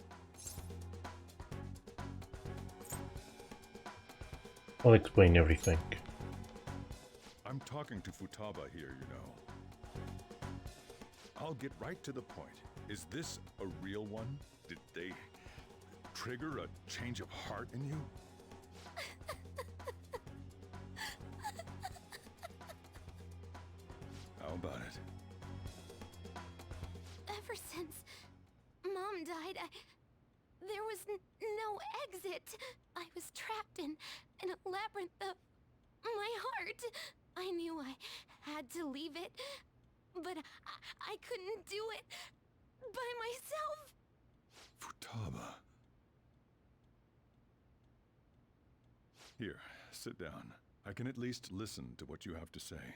I'll explain everything. I'm talking to Futaba here, you know. I'll get right to the point. Is this a real one? Did they trigger a change of heart in you? How about it? Ever since Mom died, there was no exit. I was trapped in a labyrinth of my heart. I knew I had to leave it, but I couldn't do it by myself. Futaba. Here, sit down. I can at least listen to what you have to say.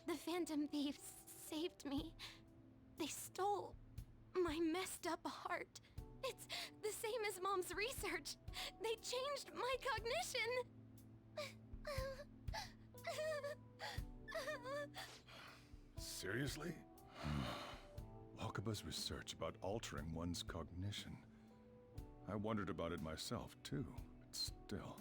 The Phantom Thieves saved me. They stole my messed up heart. It's the same as Mom's research. They changed my cognition. Seriously? Wakaba's research about altering one's cognition. I wondered about it myself, too, but still.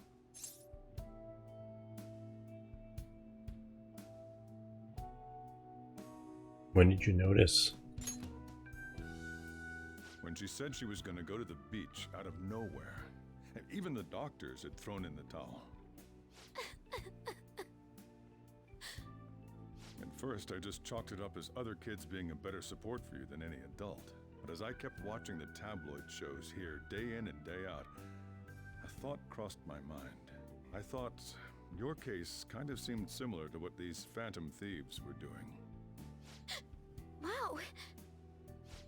When did you notice? When she said she was going to go to the beach out of nowhere. And even the doctors had thrown in the towel. At first, I just chalked it up as other kids being a better support for you than any adult. But as I kept watching the tabloid shows here, day in and day out, a thought crossed my mind. I thought your case kind of seemed similar to what these Phantom Thieves were doing. Wow.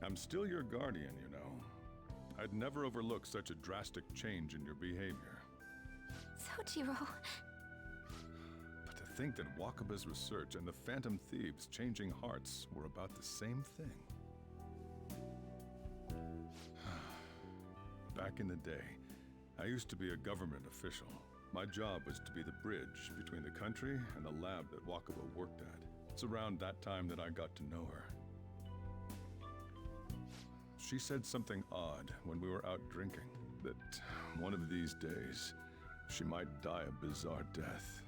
I'm still your guardian, you know. I'd never overlook such a drastic change in your behavior. Sojiro. But to think that Wakaba's research and the Phantom Thieves changing hearts were about the same thing. Back in the day, I used to be a government official. My job was to be the bridge between the country and the lab that Wakaba worked at. It's around that time that I got to know her. She said something odd when we were out drinking, that one of these days, she might die a bizarre death.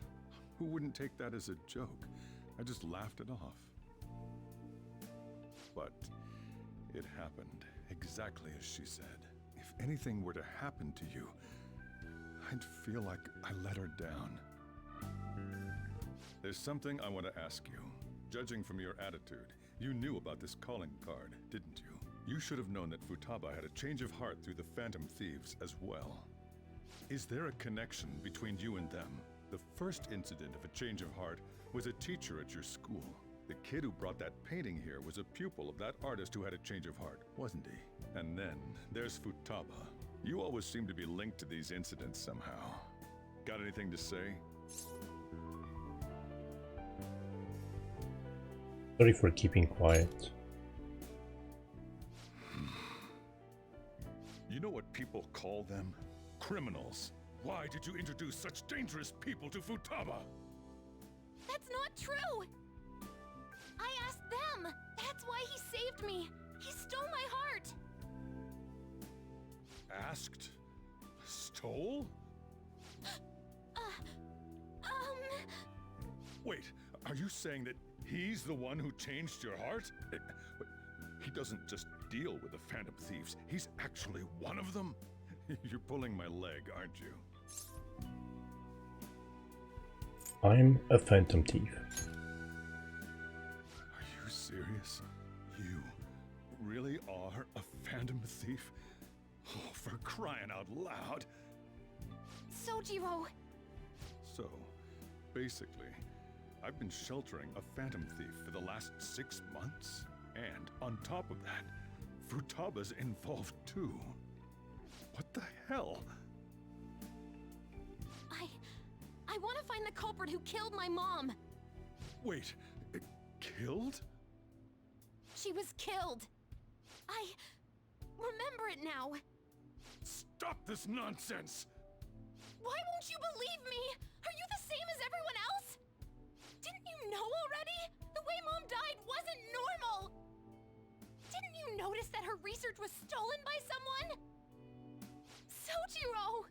Who wouldn't take that as a joke? I just laughed it off. But it happened exactly as she said. If anything were to happen to you, I'd feel like I let her down. There's something I want to ask you. Judging from your attitude, you knew about this calling card, didn't you? You should have known that Futaba had a change of heart through the Phantom Thieves as well. Is there a connection between you and them? The first incident of a change of heart was a teacher at your school. The kid who brought that painting here was a pupil of that artist who had a change of heart, wasn't he? And then there's Futaba. You always seem to be linked to these incidents somehow. Got anything to say? Sorry for keeping quiet. You know what people call them? Criminals. Why did you introduce such dangerous people to Futaba? That's not true! I asked them! That's why he saved me! He stole my heart! Asked? Stole? Wait, are you saying that he's the one who changed your heart? He doesn't just deal with the Phantom Thieves, he's actually one of them? You're pulling my leg, aren't you? I'm a Phantom Thief. Are you serious? You really are a Phantom Thief? Oh, for crying out loud! Sojiro! So, basically, I've been sheltering a Phantom Thief for the last 6 months. And on top of that, Futaba's involved too. What the hell? I want to find the culprit who killed my mom! Wait, killed? She was killed! I remember it now! Stop this nonsense! Why won't you believe me? Are you the same as everyone else? Didn't you know already? The way Mom died wasn't normal! Didn't you notice that her research was stolen by someone? Sojiro!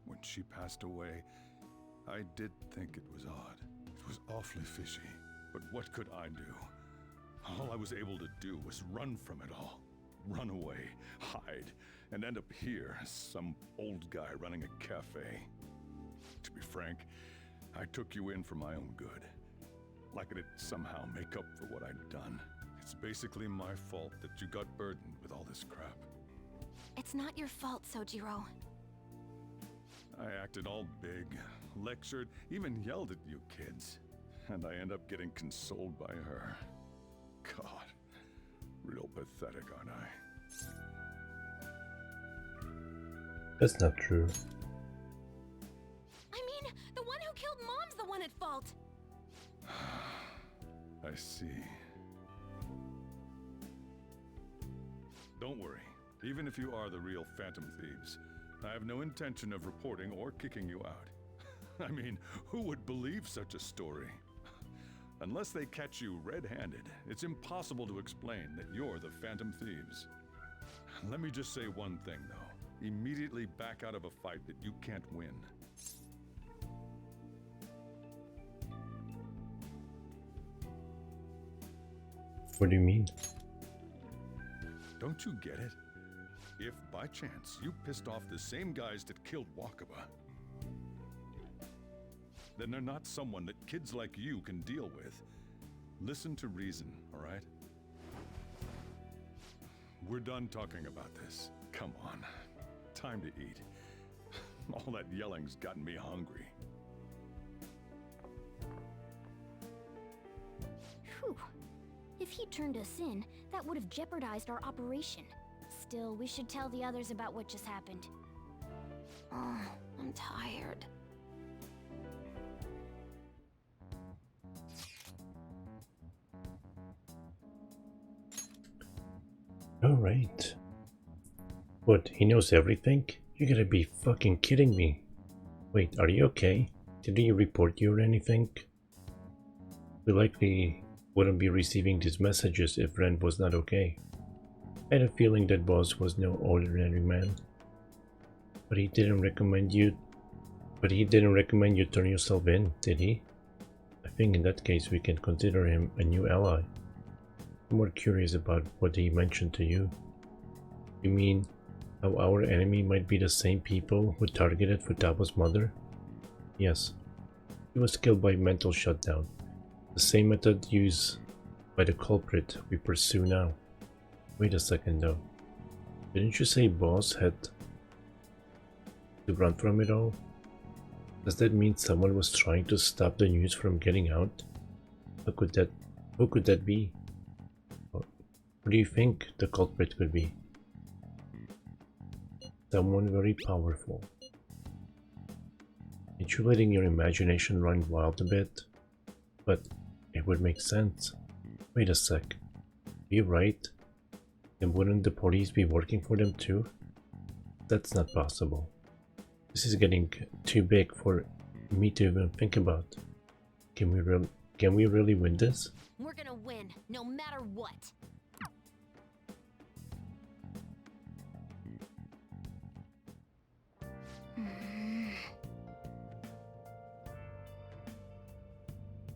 When she passed away, I did think it was odd. It was awfully fishy. But what could I do? All I was able to do was run from it all. Run away, hide, and end up here as some old guy running a cafe. To be frank, I took you in for my own good. Like it'd somehow make up for what I'd done. It's basically my fault that you got burdened with all this crap. It's not your fault, Sojiro. I acted all big, lectured, even yelled at you kids. And I end up getting consoled by her. God, real pathetic, aren't I? That's not true. I mean, the one who killed Mom's the one at fault! I see. Don't worry. Even if you are the real Phantom Thieves, I have no intention of reporting or kicking you out. I mean, who would believe such a story? Unless they catch you red-handed, it's impossible to explain that you're the Phantom Thieves. Let me just say one thing, though. Immediately back out of a fight that you can't win. What do you mean? Don't you get it? If, by chance, you pissed off the same guys that killed Wakaba, then they're not someone that kids like you can deal with. Listen to reason, all right? We're done talking about this. Come on. Time to eat. All that yelling's gotten me hungry. Whew. If he turned us in, that would have jeopardized our operation. Still, we should tell the others about what just happened. Oh, I'm tired. Alright. What, he knows everything? You gotta be fucking kidding me. Wait, are you okay? Did he report you or anything? We likely wouldn't be receiving these messages if Ren was not okay. I had a feeling that boss was no ordinary man. But he didn't recommend you turn yourself in, did he? I think in that case we can consider him a new ally. I'm more curious about what he mentioned to you. You mean how our enemy might be the same people who targeted Futaba's mother? Yes. He was killed by mental shutdown. The same method used by the culprit we pursue now. Wait a second though. Didn't you say boss had to run from it all? Does that mean someone was trying to stop the news from getting out? Who could that be? What do you think the culprit could be? Someone very powerful. Ain't you letting your imagination run wild a bit? But it would make sense. Wait a sec. Are you right? Then wouldn't the police be working for them too? That's not possible. This is getting too big for me to even think about. Can we really win this? We're gonna win, no matter what.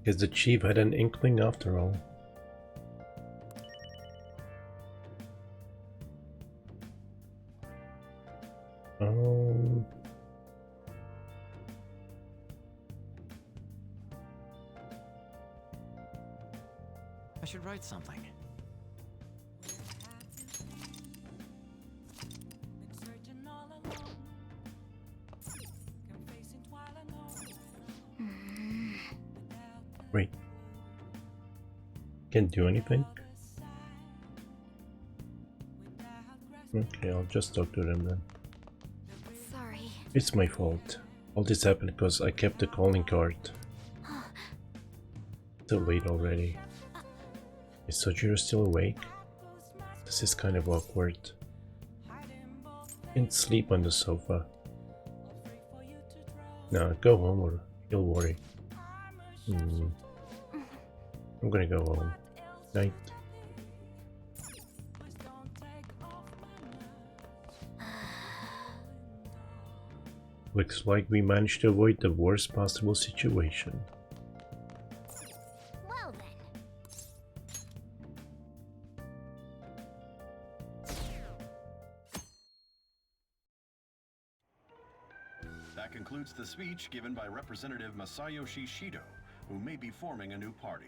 Guess the chief had an inkling after all. I should write something. Wait. Can't do anything? Okay, I'll just talk to them then. Sorry. It's my fault. All this happened because I kept the calling card. Too late already. Is Sojiro still awake? This is kind of awkward. Can't sleep on the sofa. Nah, go home or he'll worry. I'm gonna go home. Night. Looks like we managed to avoid the worst possible situation. Well then. That concludes the speech given by Representative Masayoshi Shido, who may be forming a new party.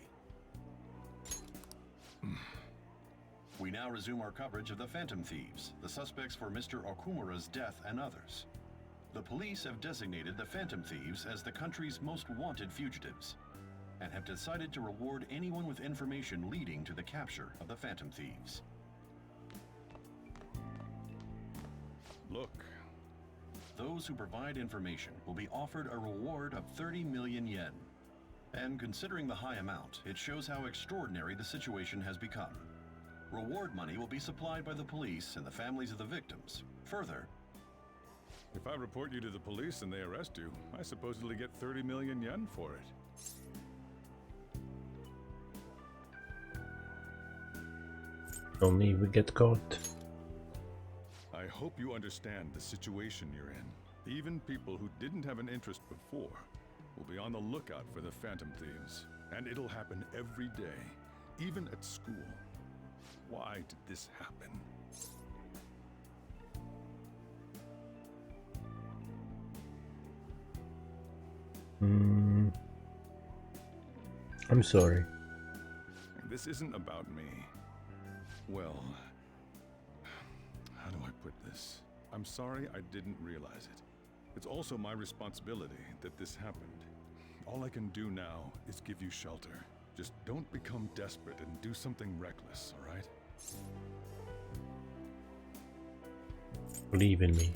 We now resume our coverage of the Phantom Thieves, the suspects for Mr. Okumura's death and others. The police have designated the Phantom Thieves as the country's most wanted fugitives, and have decided to reward anyone with information leading to the capture of the Phantom Thieves. Look. Those who provide information will be offered a reward of 30 million yen. And considering the high amount, it shows how extraordinary the situation has become. Reward money will be supplied by the police and the families of the victims. Further, If I report you to the police and they arrest you, I supposedly get 30 million yen for it. Only we get caught. I hope you understand the situation you're in. Even people who didn't have an interest before will be on the lookout for the Phantom Thieves. And it'll happen every day, even at school. Why did this happen? I'm sorry. This isn't about me. Well, how do I put this? I'm sorry I didn't realize it. It's also my responsibility that this happened. All I can do now is give you shelter. Just don't become desperate and do something reckless, all right? Believe in me.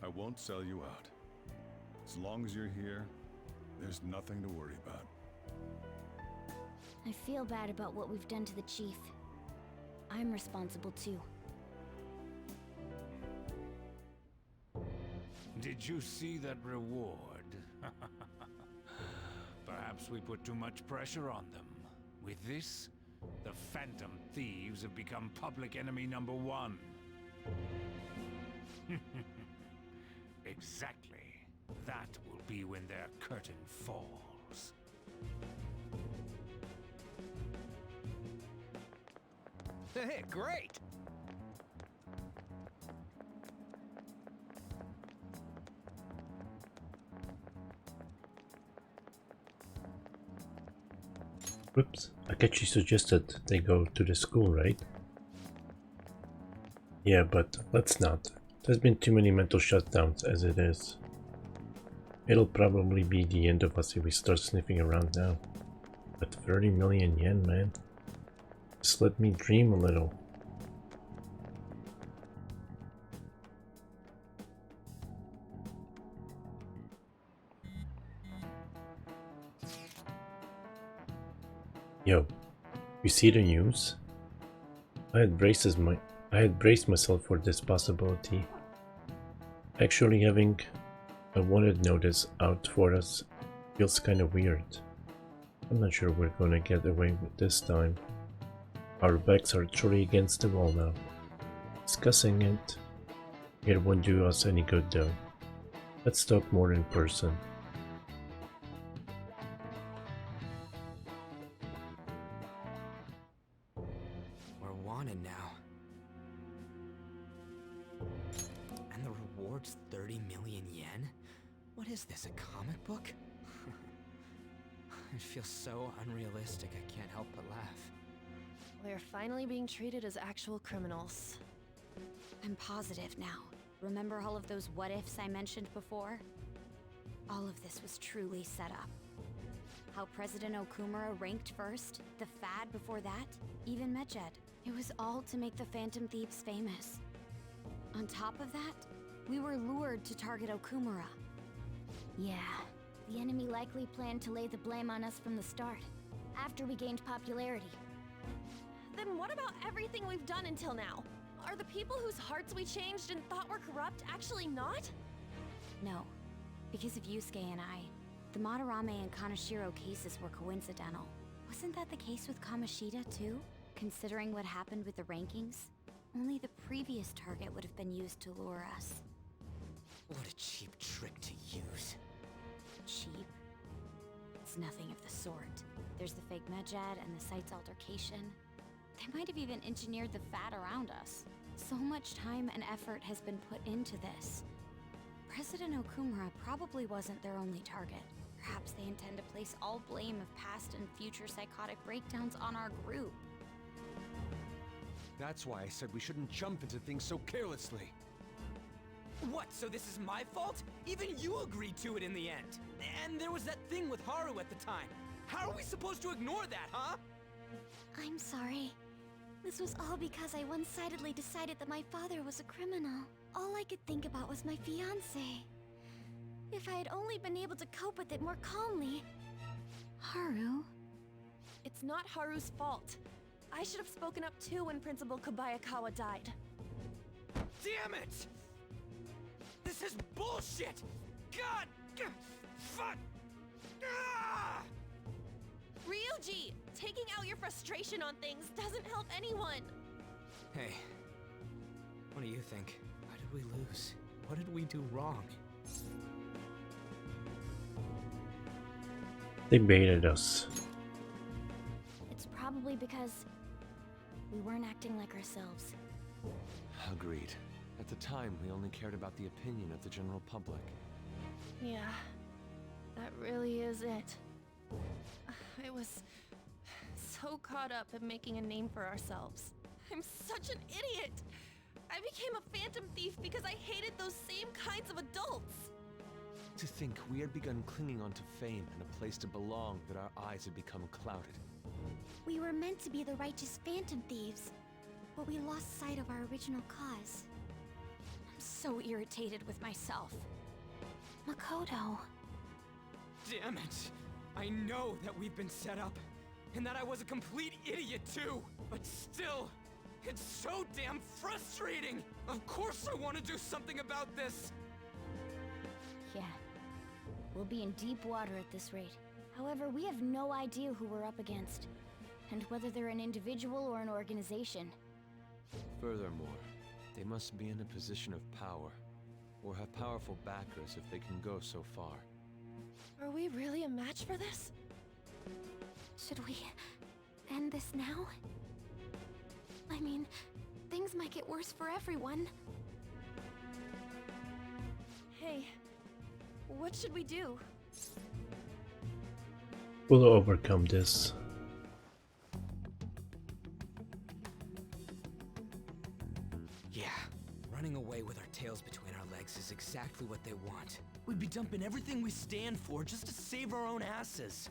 I won't sell you out. As long as you're here, there's nothing to worry about. I feel bad about what we've done to the chief. I'm responsible too. Did you see that reward? Perhaps we put too much pressure on them. With this, the Phantom Thieves have become public enemy #1. Exactly. That will be when their curtain falls. Hey, great! Whoops. Akechi suggested they go to the school, right? Yeah, but let's not. There's been too many mental shutdowns as it is. It'll probably be the end of us if we start sniffing around now. But 30 million yen, man. Just let me dream a little. Yo, you see the news? I had braced myself for this possibility. Actually having a wanted notice out for us feels kinda weird. I'm not sure we're gonna get away with this time. Our backs are truly against the wall now. Discussing it won't do us any good though. Let's talk more in person. We're wanted now. And the reward's 30 million yen? What is this, a comic book? It feels so unrealistic, I can't help but laugh. We're finally being treated as actual criminals. I'm positive now. Remember all of those what-ifs I mentioned before? All of this was truly set up. How President Okumura ranked first, the Fad before that, even Medjed. It was all to make the Phantom Thieves famous. On top of that, we were lured to target Okumura. Yeah, the enemy likely planned to lay the blame on us from the start, after we gained popularity. Then what about everything we've done until now? Are the people whose hearts we changed and thought were corrupt actually not? No, because of Yusuke and I, the Madarame and Kaneshiro cases were coincidental. Wasn't that the case with Kamoshida too? Considering what happened with the rankings, only the previous target would have been used to lure us. What a cheap trick to use. Cheap? It's nothing of the sort. There's the fake Medjed and the site's altercation. They might have even engineered the Fad around us. So much time and effort has been put into this. President Okumura probably wasn't their only target. Perhaps they intend to place all blame of past and future psychotic breakdowns on our group. That's why I said we shouldn't jump into things so carelessly. What, so this is my fault? Even you agreed to it in the end. And there was that thing with Haru at the time. How are we supposed to ignore that, huh? I'm sorry. This was all because I one-sidedly decided that my father was a criminal. All I could think about was my fiancé. If I had only been able to cope with it more calmly... Haru? It's not Haru's fault. I should have spoken up too when Principal Kobayakawa died. Damn it! This is bullshit! God! Fuck! Ah! Ryuji! Taking out your frustration on things doesn't help anyone! Hey, what do you think? Why did we lose? What did we do wrong? They baited us. It's probably because we weren't acting like ourselves. Agreed. At the time, we only cared about the opinion of the general public. Yeah, that really is it. I was so caught up in making a name for ourselves. I'm such an idiot! I became a phantom thief because I hated those same kinds of adults! To think we had begun clinging onto fame and a place to belong that our eyes had become clouded. We were meant to be the righteous Phantom Thieves, but we lost sight of our original cause. I'm so irritated with myself. Makoto. Damn it! I know that we've been set up, and that I was a complete idiot too! But still, it's so damn frustrating! Of course I want to do something about this! Yeah. We'll be in deep water at this rate. However, we have no idea who we're up against, and whether they're an individual or an organization. Furthermore, they must be in a position of power, or have powerful backers if they can go so far. Are we really a match for this? Should we end this now? I mean, things might get worse for everyone. Hey, what should we do? We'll overcome this. Yeah, running away with our tails between our legs is exactly what they want. We'd be dumping everything we stand for just to save our own asses.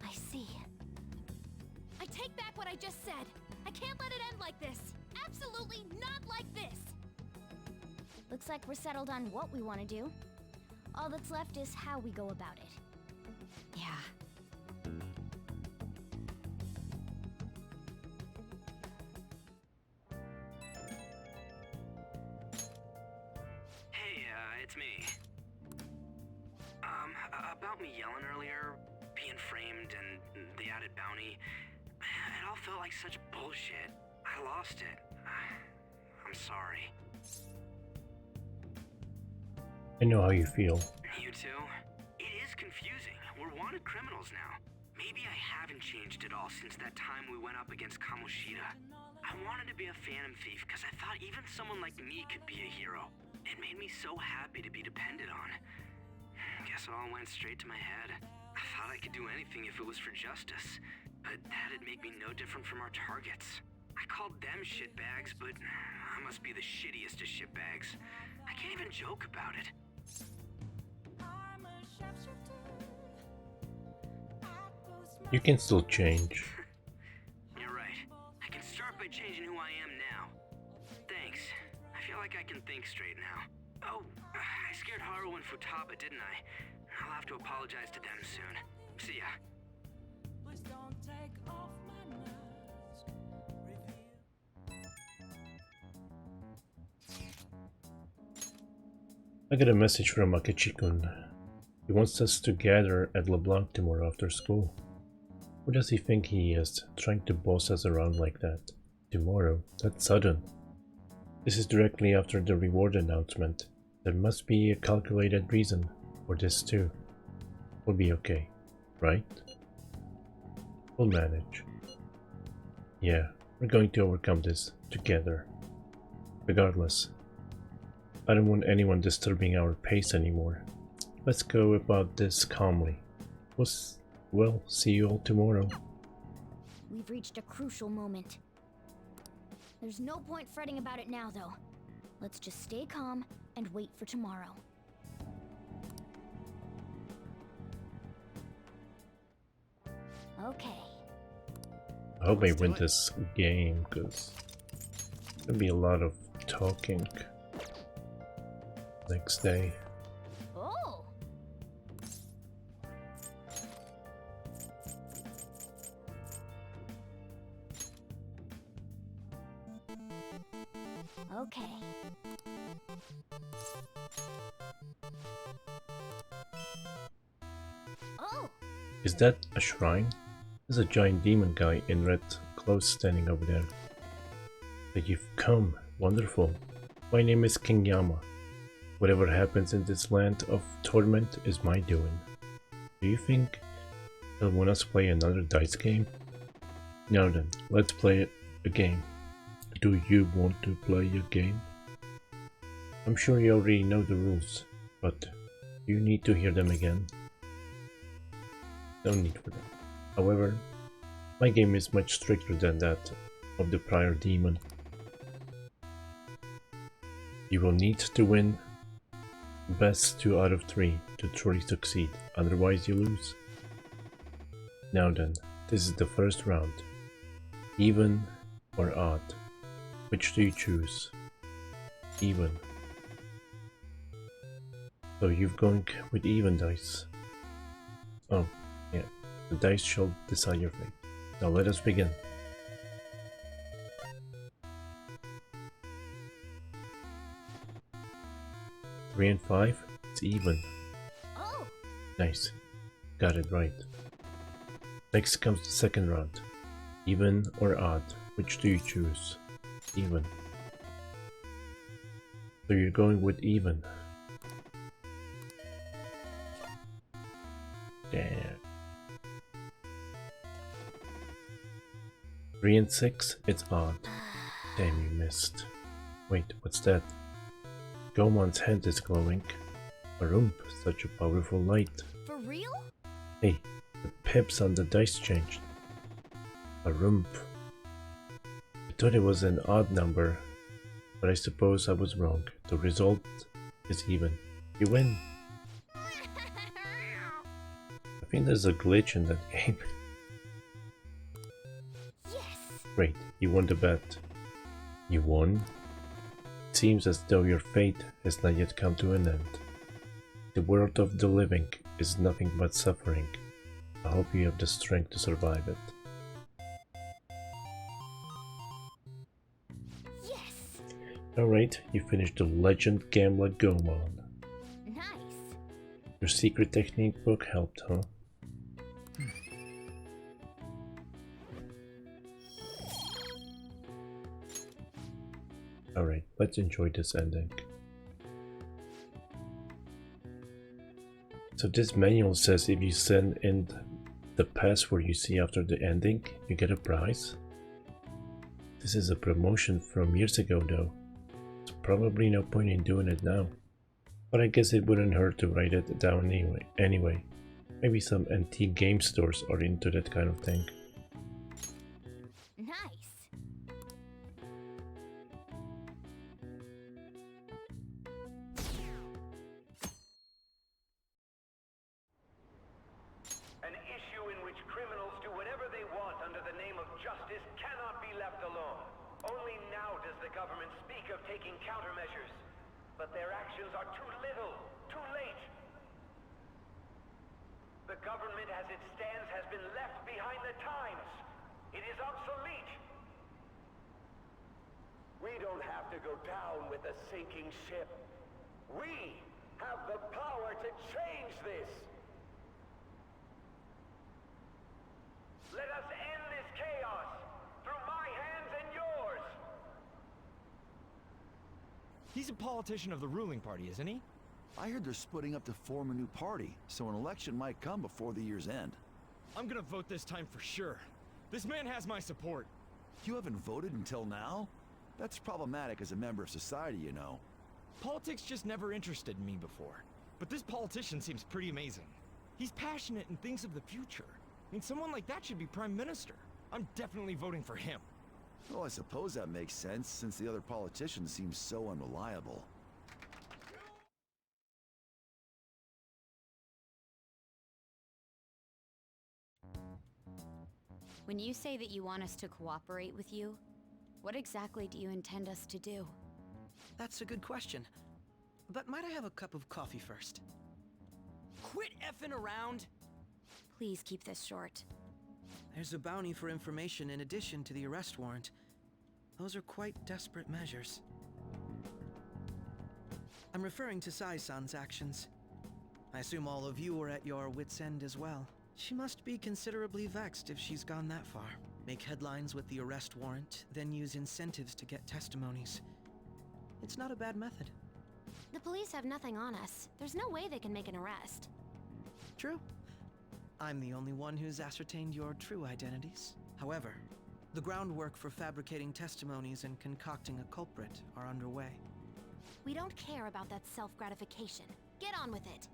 I see. I take back what I just said. I can't let it end like this. Absolutely not like this. Looks like we're settled on what we want to do. All that's left is how we go about it. Yeah. Hey, it's me. About me yelling earlier, being framed, and the added bounty, it all felt like such bullshit. I lost it. I'm sorry. I know how you feel. You too? It is confusing. We're wanted criminals now. Maybe I haven't changed at all since that time we went up against Kamoshida. I wanted to be a phantom thief because I thought even someone like me could be a hero. It made me so happy to be depended on. Guess it all went straight to my head. I thought I could do anything if it was for justice, but that'd make me no different from our targets. I called them shitbags, but I must be the shittiest of shitbags. I can't even joke about it. You can still change. You're right. I can start by changing who I am now. Thanks. I feel like I can think straight now. Oh, I scared Haru and Futaba, didn't I? I'll have to apologize to them soon. See ya. Please don't take off my mask. I got a message from Akechi-kun. He wants us to gather at LeBlanc tomorrow after school. Who does he think he is, trying to boss us around like that? Tomorrow? That's sudden. This is directly after the reward announcement. There must be a calculated reason for this too. We'll be okay, right? We'll manage. Yeah, we're going to overcome this together. Regardless, I don't want anyone disturbing our pace anymore. Let's go about this calmly. We'll see you all tomorrow. We've reached a crucial moment. There's no point fretting about it now, though. Let's just stay calm and wait for tomorrow. Okay. I hope I win this game, because there'll be a lot of talking next day. Oh! Okay. Oh! Is that a shrine? There's a giant demon guy in red clothes standing over there. But you've come. Wonderful. My name is King Yama. Whatever happens in this land of torment is my doing. Do you think he'll want us to play another dice game? Now then, let's play a game. Do you want to play a game? I'm sure you already know the rules, but do you need to hear them again? No need for them. However, my game is much stricter than that of the prior demon. You will need to win best 2 out of 3 to truly succeed, otherwise you lose. Now then, this is the first round. Even or odd? Which do you choose? Even. So you're going with even dice. Oh, yeah. The dice shall decide your fate. Now let us begin. Three and 5, it's even. Oh! Nice. Got it right. Next comes the second round. Even or odd? Which do you choose? Even. So you're going with even. Damn. 3 and 6, it's odd. Damn, you missed. Wait, what's that? Gomon's hand is glowing. Arump, such a powerful light. For real? Hey, the pips on the dice changed. Arump. I thought it was an odd number, But I suppose I was wrong. The result is even. You win. I think there's a glitch in that game. Great, you won the bet. You won? It seems as though your fate has not yet come to an end. The world of the living is nothing but suffering. I hope you have the strength to survive it. Yes! Alright, you finished the Legend Gamla Gomon. Nice! Your secret technique book helped, huh? Alright, let's enjoy this ending. So this manual says if you send in the password you see after the ending, you get a prize. This is a promotion from years ago though. There's probably no point in doing it now. But I guess it wouldn't hurt to write it down anyway. Maybe some antique game stores are into that kind of thing. Nice! An issue in which criminals do whatever they want under the name of justice cannot be left alone. Only now does the government speak of taking countermeasures. But their actions are too little, too late. The government as it stands has been left behind the times. It is obsolete. We don't have to go down with a sinking ship. We have the power to change this. Let us end this chaos through my hands and yours. He's a politician of the ruling party, isn't he? I heard they're splitting up to form a new party, so an election might come before the year's end. I'm gonna vote this time for sure. This man has my support. You haven't voted until now? That's problematic as a member of society, you know. Politics just never interested me before. But this politician seems pretty amazing. He's passionate and thinks of the future. I mean, someone like that should be prime minister. I'm definitely voting for him. Well, I suppose that makes sense, since the other politicians seem so unreliable. When you say that you want us to cooperate with you, what exactly do you intend us to do? That's a good question. But might I have a cup of coffee first? Quit effing around! Please keep this short. There's a bounty for information in addition to the arrest warrant. Those are quite desperate measures. I'm referring to Sai-san's actions. I assume all of you are at your wits' end as well. She must be considerably vexed if she's gone that far. Make headlines with the arrest warrant, then use incentives to get testimonies. It's not a bad method. The police have nothing on us. There's no way they can make an arrest. True. I'm the only one who's ascertained your true identities. However, the groundwork for fabricating testimonies and concocting a culprit are underway. We don't care about that self-gratification. Get on with it.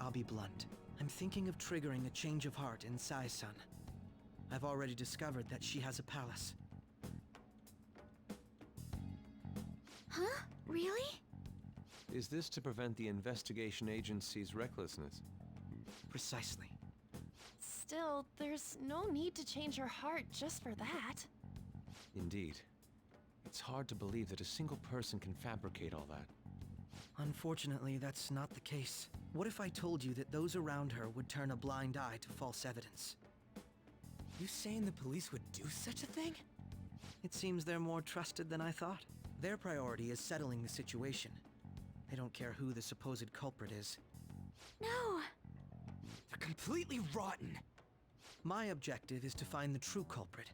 I'll be blunt. I'm thinking of triggering a change of heart in Sai-san. I've already discovered that she has a palace. Huh? Really? Is this to prevent the investigation agency's recklessness? Precisely. Still, there's no need to change her heart just for that. Indeed. It's hard to believe that a single person can fabricate all that. Unfortunately, that's not the case. What if I told you that those around her would turn a blind eye to false evidence? You saying the police would do such a thing? It seems they're more trusted than I thought. Their priority is settling the situation. They don't care who the supposed culprit is. No! They're completely rotten! My objective is to find the true culprit.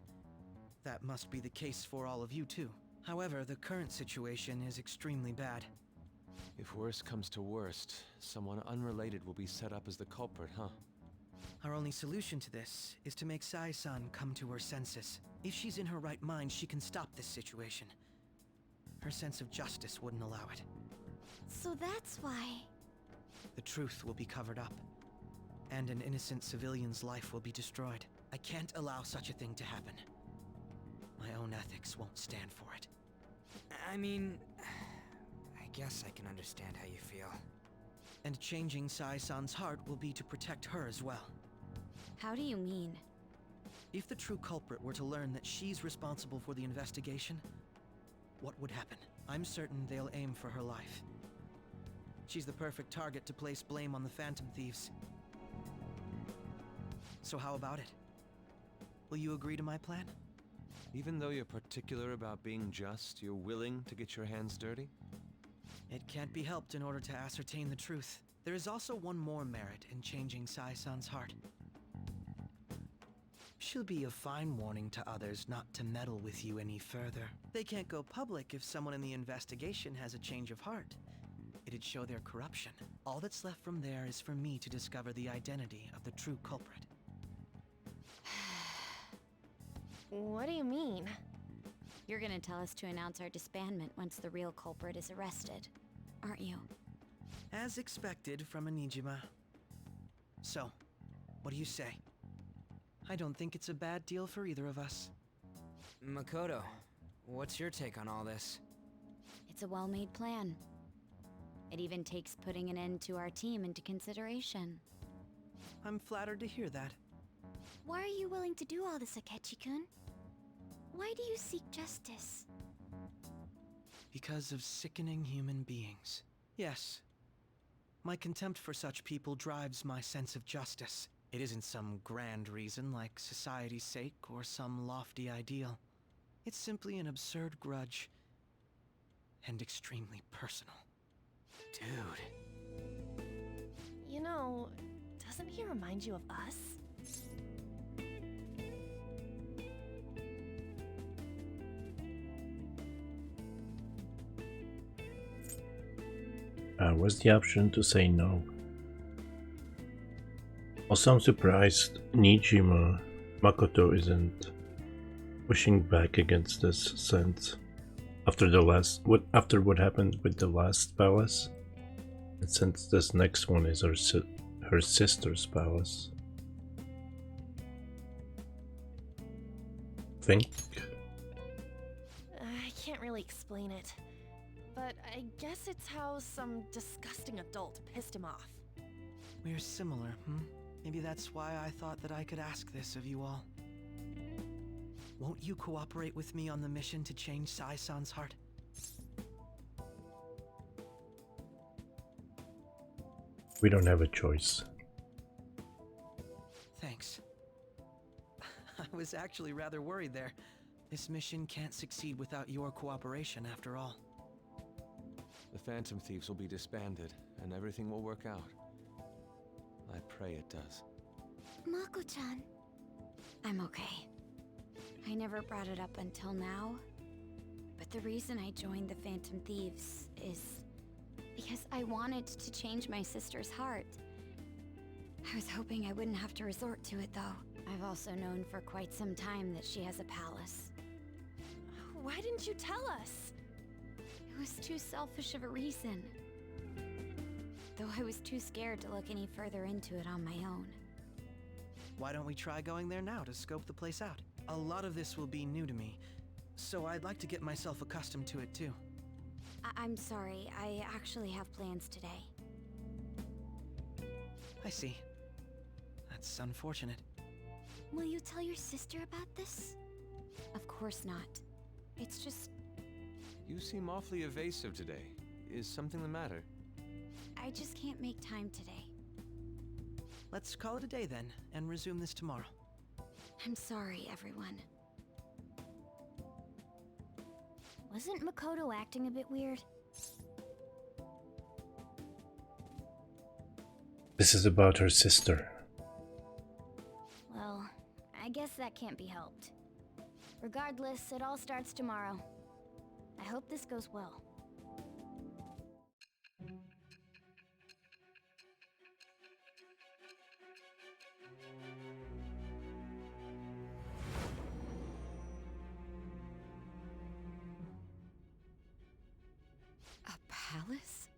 That must be the case for all of you too. However, the current situation is extremely bad. If worst comes to worst, someone unrelated will be set up as the culprit, huh? Our only solution to this is to make Sai-san come to her senses. If she's in her right mind, she can stop this situation. Her sense of justice wouldn't allow it. So that's why... The truth will be covered up, and an innocent civilian's life will be destroyed. I can't allow such a thing to happen. My own ethics won't stand for it. I mean, I guess I can understand how you feel. And changing Sai-san's heart will be to protect her as well. How do you mean? If the true culprit were to learn that she's responsible for the investigation, what would happen? I'm certain they'll aim for her life. She's the perfect target to place blame on the Phantom Thieves. So how about it? Will you agree to my plan? Even though you're particular about being just, you're willing to get your hands dirty? It can't be helped in order to ascertain the truth. There is also one more merit in changing Sai-san's heart. She'll be a fine warning to others not to meddle with you any further. They can't go public if someone in the investigation has a change of heart. It'd show their corruption. All that's left from there is for me to discover the identity of the true culprit. What do you mean? You're gonna tell us to announce our disbandment once the real culprit is arrested, aren't you? As expected from a Nijima. So, what do you say? I don't think it's a bad deal for either of us. Makoto, what's your take on all this? It's a well-made plan. It even takes putting an end to our team into consideration. I'm flattered to hear that. Why are you willing to do all this, Akechi-kun? Why do you seek justice? Because of sickening human beings. Yes. My contempt for such people drives my sense of justice. It isn't some grand reason like society's sake or some lofty ideal. It's simply an absurd grudge. And extremely personal. Dude. You know, doesn't he remind you of us? What's the option to say no? Also, I'm surprised Nijima Makoto isn't pushing back against this since after what happened with the last palace, and since this next one is her sister's palace. Think? I can't really explain it, but I guess it's how some disgusting adult pissed him off. We're similar, Maybe that's why I thought that I could ask this of you all. Won't you cooperate with me on the mission to change Sai-san's heart? We don't have a choice. Thanks. I was actually rather worried there. This mission can't succeed without your cooperation, after all. The Phantom Thieves will be disbanded, and everything will work out. I pray it does. Mako-chan. I'm okay. I never brought it up until now, but the reason I joined the Phantom Thieves is because I wanted to change my sister's heart. I was hoping I wouldn't have to resort to it, though. I've also known for quite some time that she has a palace. Why didn't you tell us? It was too selfish of a reason. Though I was too scared to look any further into it on my own. Why don't we try going there now to scope the place out? A lot of this will be new to me, so I'd like to get myself accustomed to it too. I'm sorry, I actually have plans today. I see. That's unfortunate. Will you tell your sister about this? Of course not. It's just... You seem awfully evasive today. Is something the matter? I just can't make time today. Let's call it a day then, and resume this tomorrow. I'm sorry, everyone. Wasn't Makoto acting a bit weird? This is about her sister. Well, I guess that can't be helped. Regardless, it all starts tomorrow. I hope this goes well. A palace?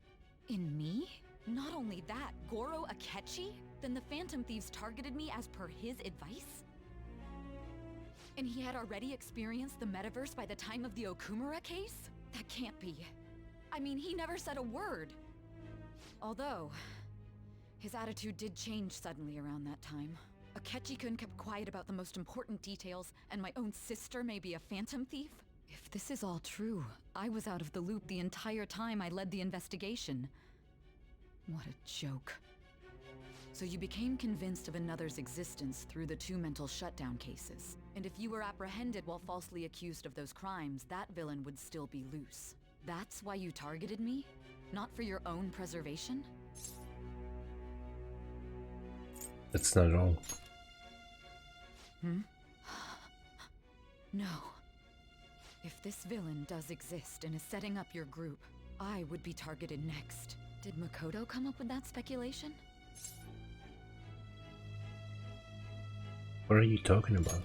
In me? Not only that, Goro Akechi? Then the Phantom Thieves targeted me as per his advice? And he had already experienced the metaverse by the time of the Okumura case? That can't be. I mean, he never said a word. Although, his attitude did change suddenly around that time. Akechi-kun kept quiet about the most important details, and my own sister may be a phantom thief? If this is all true, I was out of the loop the entire time I led the investigation. What a joke. So you became convinced of another's existence through the 2 mental shutdown cases. And if you were apprehended while falsely accused of those crimes, that villain would still be loose. That's why you targeted me? Not for your own preservation? That's not wrong. No. If this villain does exist and is setting up your group, I would be targeted next. Did Makoto come up with that speculation? What are you talking about?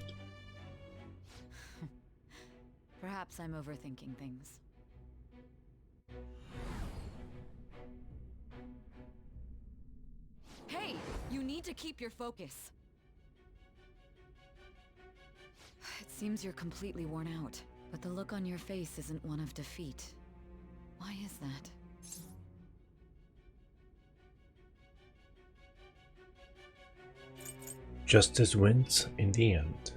Perhaps I'm overthinking things. Hey! You need to keep your focus. It seems you're completely worn out, but the look on your face isn't one of defeat. Why is that? Justice wins in the end.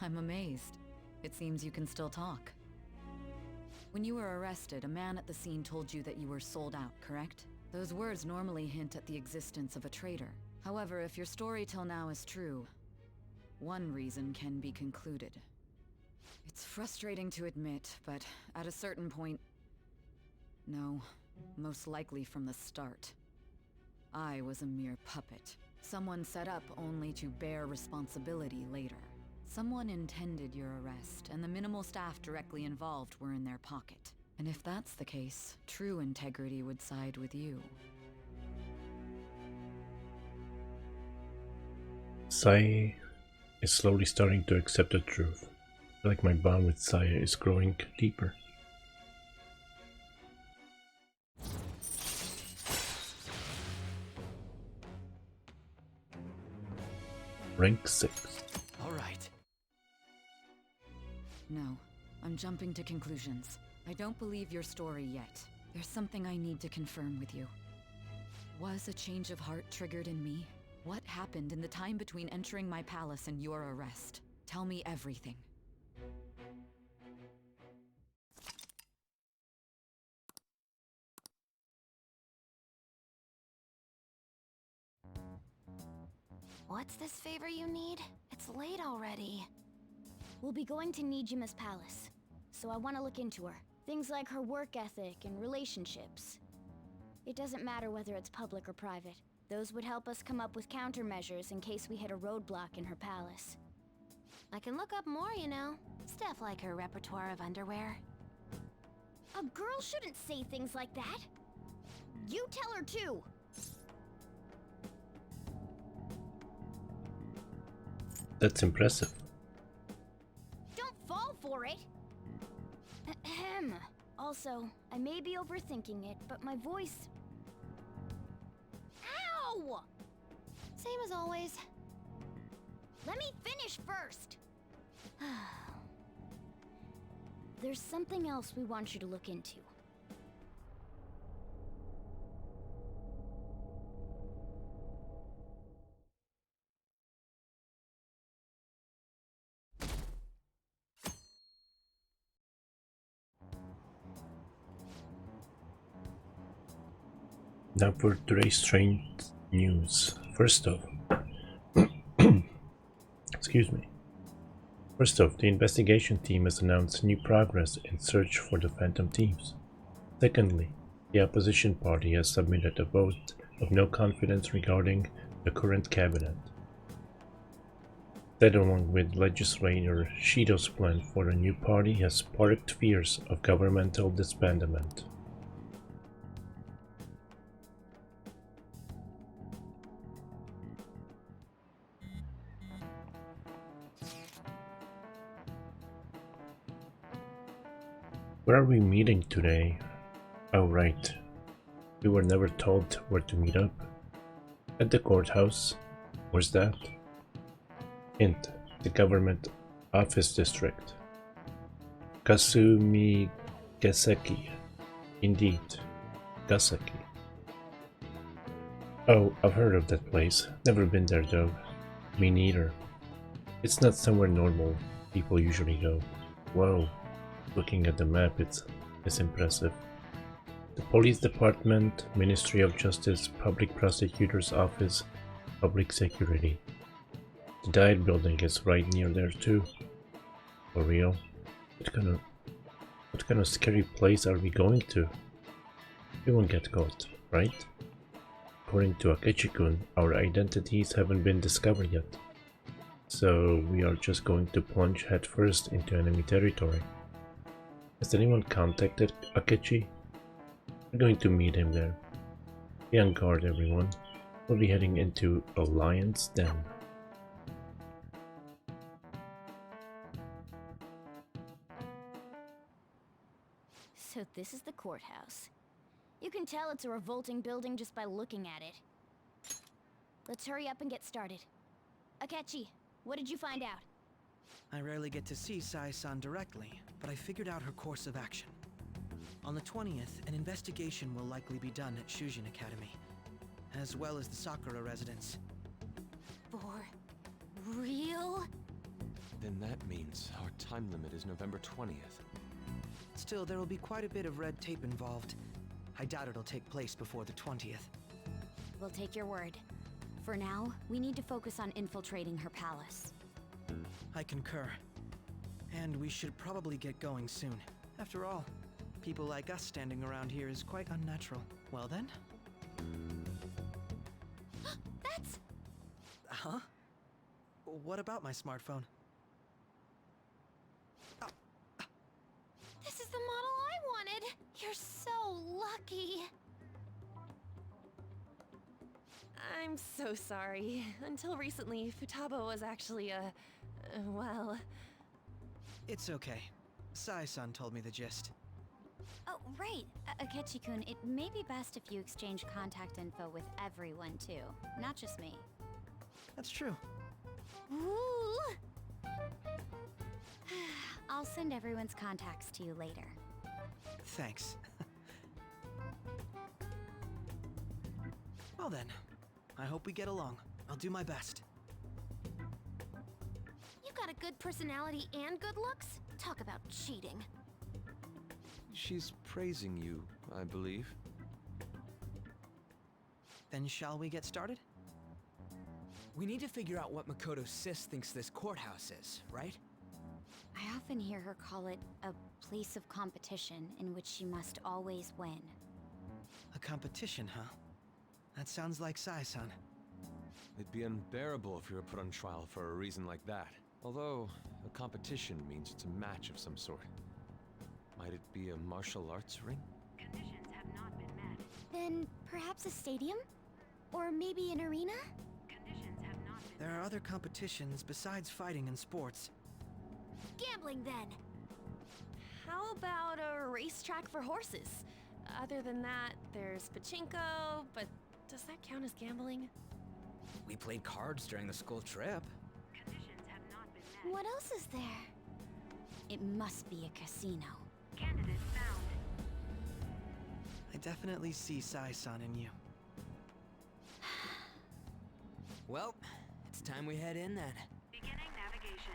I'm amazed. It seems you can still talk. When you were arrested, a man at the scene told you that you were sold out, correct? Those words normally hint at the existence of a traitor. However, if your story till now is true, one reason can be concluded. It's frustrating to admit, but at a certain point... No, most likely from the start. I was a mere puppet. Someone set up only to bear responsibility later. Someone intended your arrest, and the minimal staff directly involved were in their pocket. And if that's the case, true integrity would side with you. Saya is slowly starting to accept the truth. I feel like my bond with Saya is growing deeper. Rank 6. All right. No, I'm jumping to conclusions. I don't believe your story yet. There's something I need to confirm with you. Was a change of heart triggered in me? What happened in the time between entering my palace and your arrest? Tell me everything. What's this favor you need? It's late already. We'll be going to Nijima's palace, so I want to look into her. Things like her work ethic and relationships. It doesn't matter whether it's public or private. Those would help us come up with countermeasures in case we hit a roadblock in her palace. I can look up more, you know. Stuff like her repertoire of underwear. A girl shouldn't say things like that. You tell her too. That's impressive. Don't fall for it. Ahem. Also, I may be overthinking it, but my voice... Ow! Same as always. Let me finish first. There's something else we want you to look into. Now for today's strange news. First off, excuse me. First off, the investigation team has announced new progress in search for the Phantom Thieves. Secondly, the opposition party has submitted a vote of no confidence regarding the current cabinet. That, along with legislator Shido's plan for a new party, has sparked fears of governmental disbandment. Where are we meeting today? Oh right, we were never told where to meet up. At the courthouse? Where's that? Hint, the government office district. Kasumi Gaseki. Indeed, Gaseki. Oh, I've heard of that place. Never been there though. Me neither. It's not somewhere normal people usually go. Whoa, looking at the map it's impressive. The police department, Ministry of Justice, Public Prosecutor's Office, Public Security. The Diet building is right near there too. For real? What kind of scary place are we going to? We won't get caught, right? According to Akechi-kun, our identities haven't been discovered yet. So we are just going to plunge headfirst into enemy territory. Has anyone contacted Akechi? We're going to meet him there. Be on guard, everyone. We'll be heading into a lion's den. So this is the courthouse. You can tell it's a revolting building just by looking at it. Let's hurry up and get started. Akechi, what did you find out? I rarely get to see Sai-san directly, but I figured out her course of action. On the 20th, an investigation will likely be done at Shujin Academy, as well as the Sakura residence. For real? Then that means our time limit is November 20th. Still, there will be quite a bit of red tape involved. I doubt it'll take place before the 20th. We'll take your word. For now, we need to focus on infiltrating her palace. I concur. And we should probably get going soon. After all, people like us standing around here is quite unnatural. Well then? That's... Huh? What about my smartphone? This is the model I wanted! You're so lucky! I'm so sorry. Until recently, Futaba was actually well... It's okay. Sai-san told me the gist. Oh, right. Akechi-kun, it may be best if you exchange contact info with everyone, too. Not just me. That's true. Ooh! I'll send everyone's contacts to you later. Thanks. Well then, I hope we get along. I'll do my best. You got a good personality and good looks? Talk about cheating. She's praising you, I believe. Then shall we get started? We need to figure out what Makoto's sis thinks this courthouse is, right? I often hear her call it a place of competition in which she must always win. A competition, huh? That sounds like Sai-san. It'd be unbearable if you were put on trial for a reason like that. Although, a competition means it's a match of some sort. Might it be a martial arts ring? Conditions have not been met. Then perhaps a stadium? Or maybe an arena? Conditions have not been There are other competitions besides fighting and sports. Gambling, then! How about a racetrack for horses? Other than that, there's pachinko, but does that count as gambling? We played cards during the school trip. Conditions have not been met. What else is there? It must be a casino. Candidate found. I definitely see Sai-san in you. Well, it's time we head in then. Beginning navigation.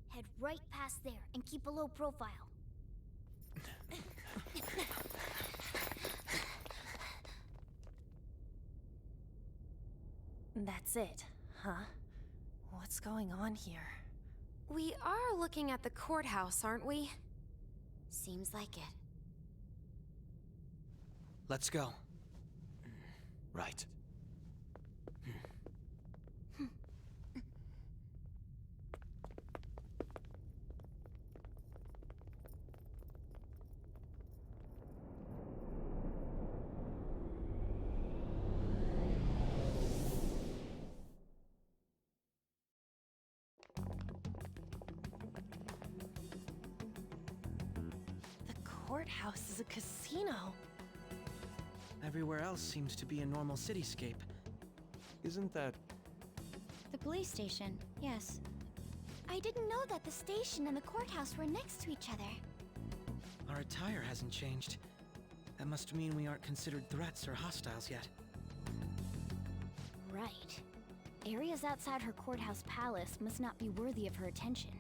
Head right past there and keep a low profile. That's it, huh? What's going on here? We are looking at the courthouse, aren't we? Seems like it. Let's go. Right. courthouse is a casino. Everywhere else seems to be a normal cityscape. Isn't that... The police station, yes. I didn't know that the station and the courthouse were next to each other. Our attire hasn't changed. That must mean we aren't considered threats or hostiles yet. Right. Areas outside her courthouse palace must not be worthy of her attention.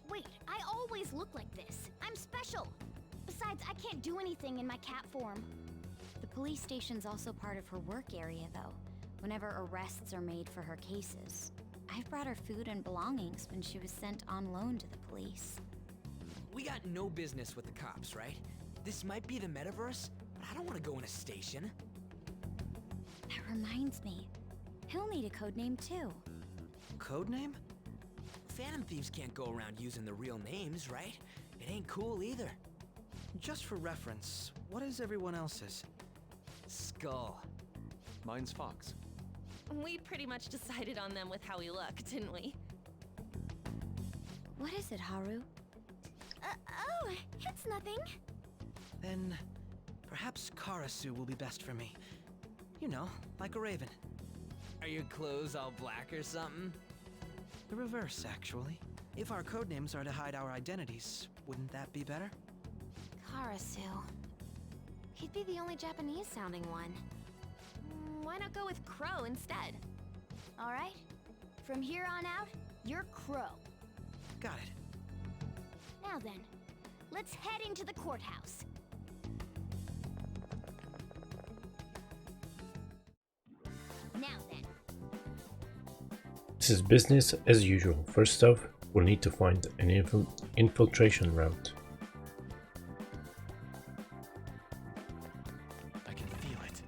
Wait, I always look like this. I'm special. Besides, I can't do anything in my cat form. The police station's also part of her work area, though, whenever arrests are made for her cases. I've brought her food and belongings when she was sent on loan to the police. We got no business with the cops, right? This might be the metaverse, but I don't want to go in a station. That reminds me. He'll need a code name too. Codename? Phantom thieves can't go around using the real names, right? It ain't cool either. Just for reference, what is everyone else's? Skull. Mine's Fox. We pretty much decided on them with how we look, didn't we? What is it, Haru? Oh, it's nothing. Then, perhaps Karasu will be best for me. You know, like a raven. Are your clothes all black or something? The reverse, actually. If our codenames are to hide our identities, wouldn't that be better? Karasu. He'd be the only Japanese-sounding one. Why not go with Crow instead? All right? From here on out, you're Crow. Got it. Now then, let's head into the courthouse. Now then. This is business as usual. First off, we'll need to find an infiltration route. I can feel it.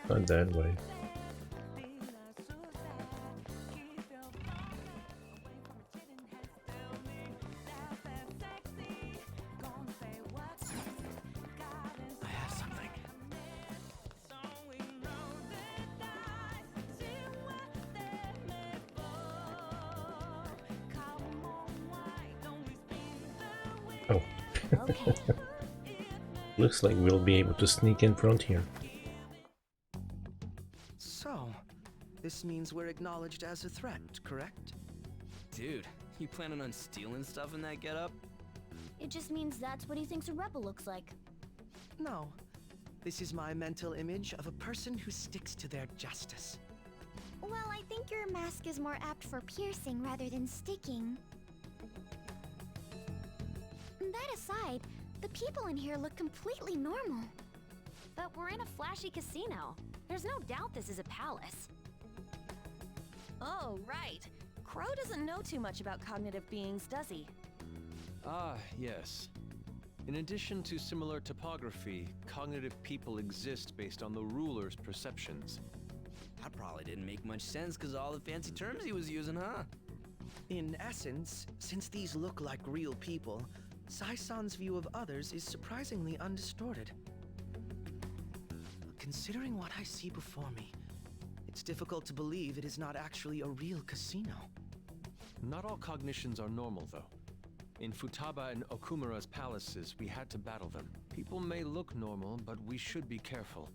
Not that way. I have something. Oh. Looks like we'll be able to sneak in front here. So, this means we're acknowledged as a threat, correct? Dude, you planning on stealing stuff in that getup? It just means that's what he thinks a rebel looks like. No. This is my mental image of a person who sticks to their justice. Well, I think your mask is more apt for piercing rather than sticking. That aside, the people in here look completely normal. But we're in a flashy casino. There's no doubt this is a palace. Oh, right. Crow doesn't know too much about cognitive beings, does he? Ah, yes. In addition to similar topography, cognitive people exist based on the ruler's perceptions. That probably didn't make much sense because all the fancy terms he was using, huh? In essence, since these look like real people, Sai-san's view of others is surprisingly undistorted. Considering what I see before me, it's difficult to believe it is not actually a real casino. Not all cognitions are normal, though. In Futaba and Okumura's palaces, we had to battle them. People may look normal, but we should be careful.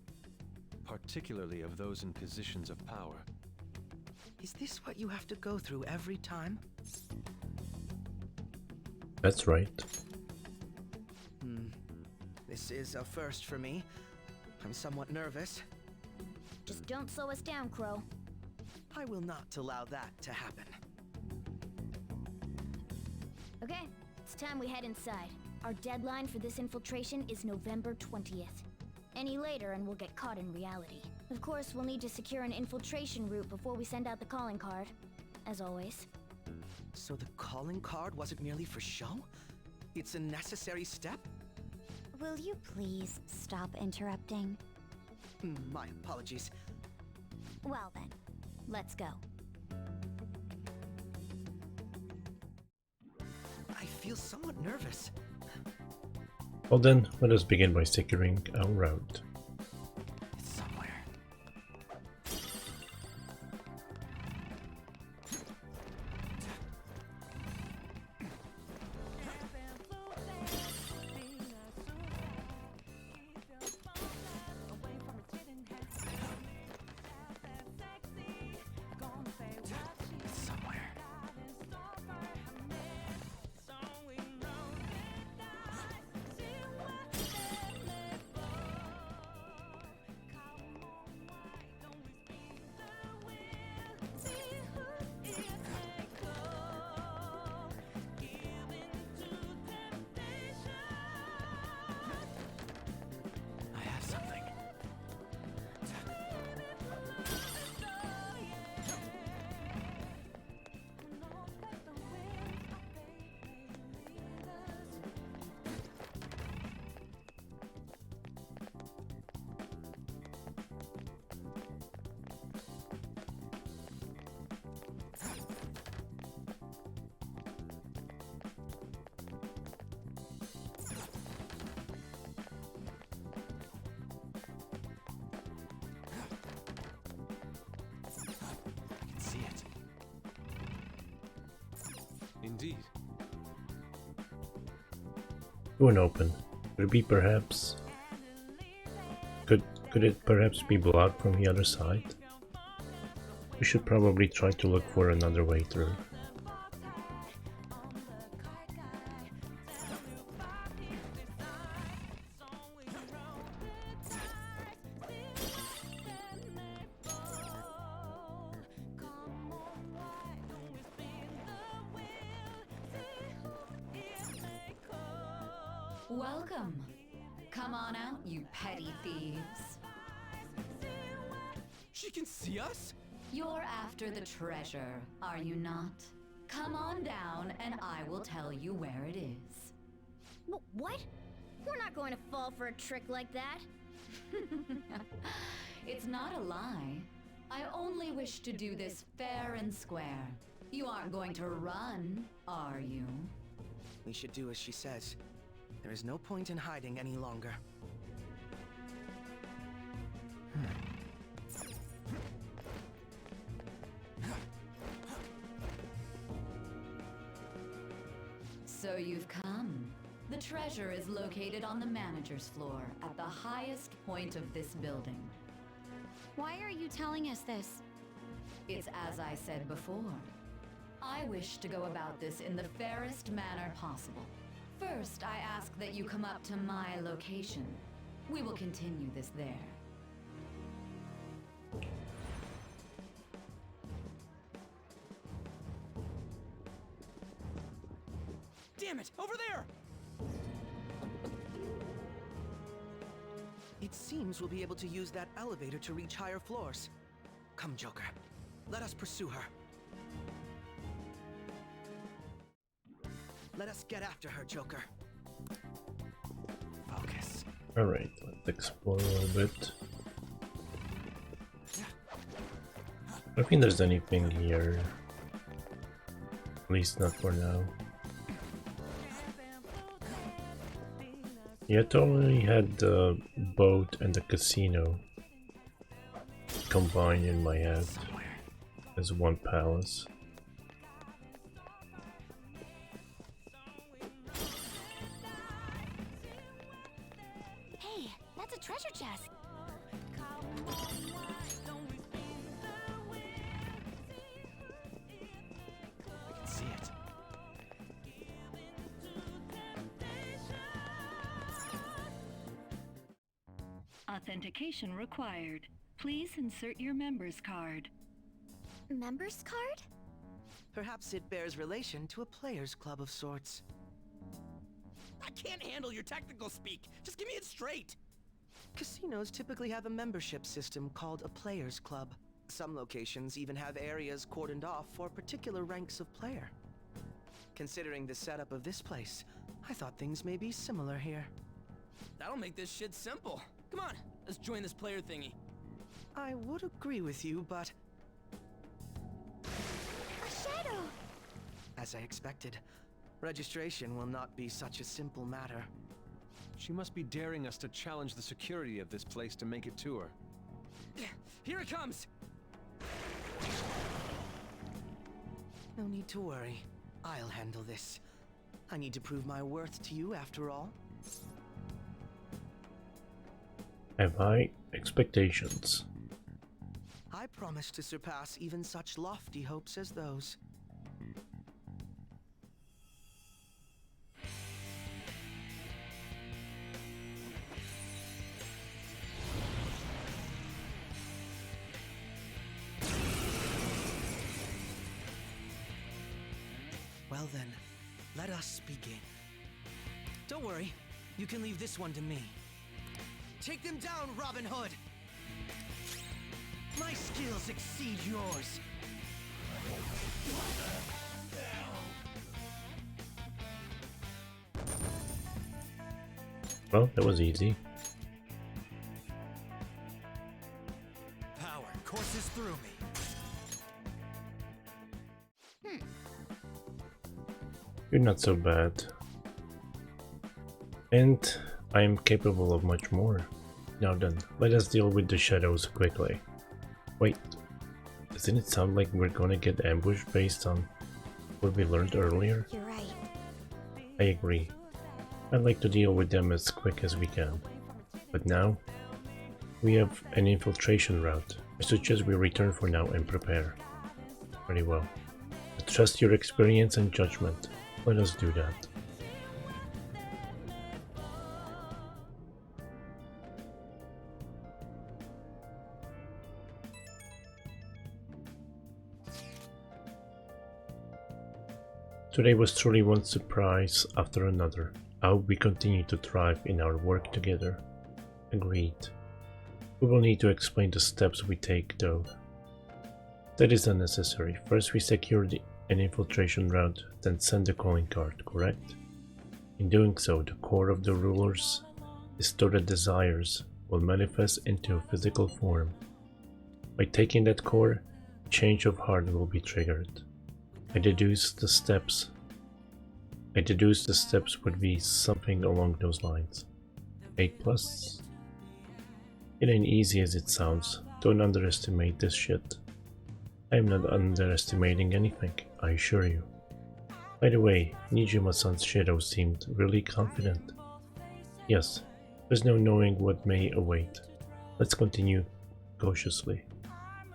Particularly of those in positions of power. Is this what you have to go through every time? That's right. This is a first for me. I'm somewhat nervous. Just don't slow us down, Crow. I will not allow that to happen. Okay, it's time we head inside. Our deadline for this infiltration is November 20th. Any later and we'll get caught in reality. Of course, we'll need to secure an infiltration route before we send out the calling card. As always. So the calling card wasn't merely for show? It's a necessary step? Will you please stop interrupting? My apologies. Well then, let's go. I feel somewhat nervous. Well then, let us begin by securing our route. It's somewhere. Indeed. To an open. Could it be perhaps... Could it perhaps be blocked from the other side? We should probably try to look for another way through. Welcome. Come on out, you petty thieves. She can see us? You're after the treasure, are you not? Come on down and I will tell you where it is. What? We're not going to fall for a trick like that. It's not a lie. I only wish to do this fair and square. You aren't going to run, are you? We should do as she says. There is no point in hiding any longer. So you've come. The treasure is located on the manager's floor at the highest point of this building. Why are you telling us this? It's as I said before. I wish to go about this in the fairest manner possible. First, I ask that you come up to my location. We will continue this there. Damn it! Over there! It seems we'll be able to use that elevator to reach higher floors. Come, Joker. Let us pursue her. Let us get after her, Joker. Focus. Alright, let's explore a little bit. I don't think there's anything here. At least not for now. Yeah, I totally had the boat and the casino combined in my head as one palace. Hey, that's a treasure chest. I can see it. Authentication required. Please insert your member's card. Member's card? Perhaps it bears relation to a players' club of sorts. I can't handle your technical speak. Just give me it straight. Casinos typically have a membership system called a players' club. Some locations even have areas cordoned off for particular ranks of player. Considering the setup of this place, I thought things may be similar here. That'll make this shit simple. Come on, let's join this player thingy. I would agree with you, but... A shadow! As I expected, registration will not be such a simple matter. She must be daring us to challenge the security of this place to make it to her. Here it comes! No need to worry. I'll handle this. I need to prove my worth to you after all. Have high expectations. I promise to surpass even such lofty hopes as those. Well then, let us begin. Don't worry, you can leave this one to me. Take them down, Robin Hood! My skills exceed yours! Well, that was easy. Power courses through me. You're not so bad. And I am capable of much more. Now then, let us deal with the shadows quickly. Wait, doesn't it sound like we're gonna get ambushed based on what we learned earlier? You're right. I agree. I'd like to deal with them as quick as we can. But now, we have an infiltration route. I suggest we return for now and prepare. Very well. I trust your experience and judgment. Let us do that. Today was truly one surprise after another. I hope we continue to thrive in our work together. Agreed. We will need to explain the steps we take, though. That is unnecessary. First we secure an infiltration route, then send the calling card, correct? In doing so, the core of the ruler's distorted desires will manifest into a physical form. By taking that core, change of heart will be triggered. I deduce the steps would be something along those lines. 8+. It ain't easy as it sounds. Don't underestimate this shit. I am not underestimating anything, I assure you. By the way, Nijima-san's shadow seemed really confident. Yes, there's no knowing what may await. Let's continue cautiously.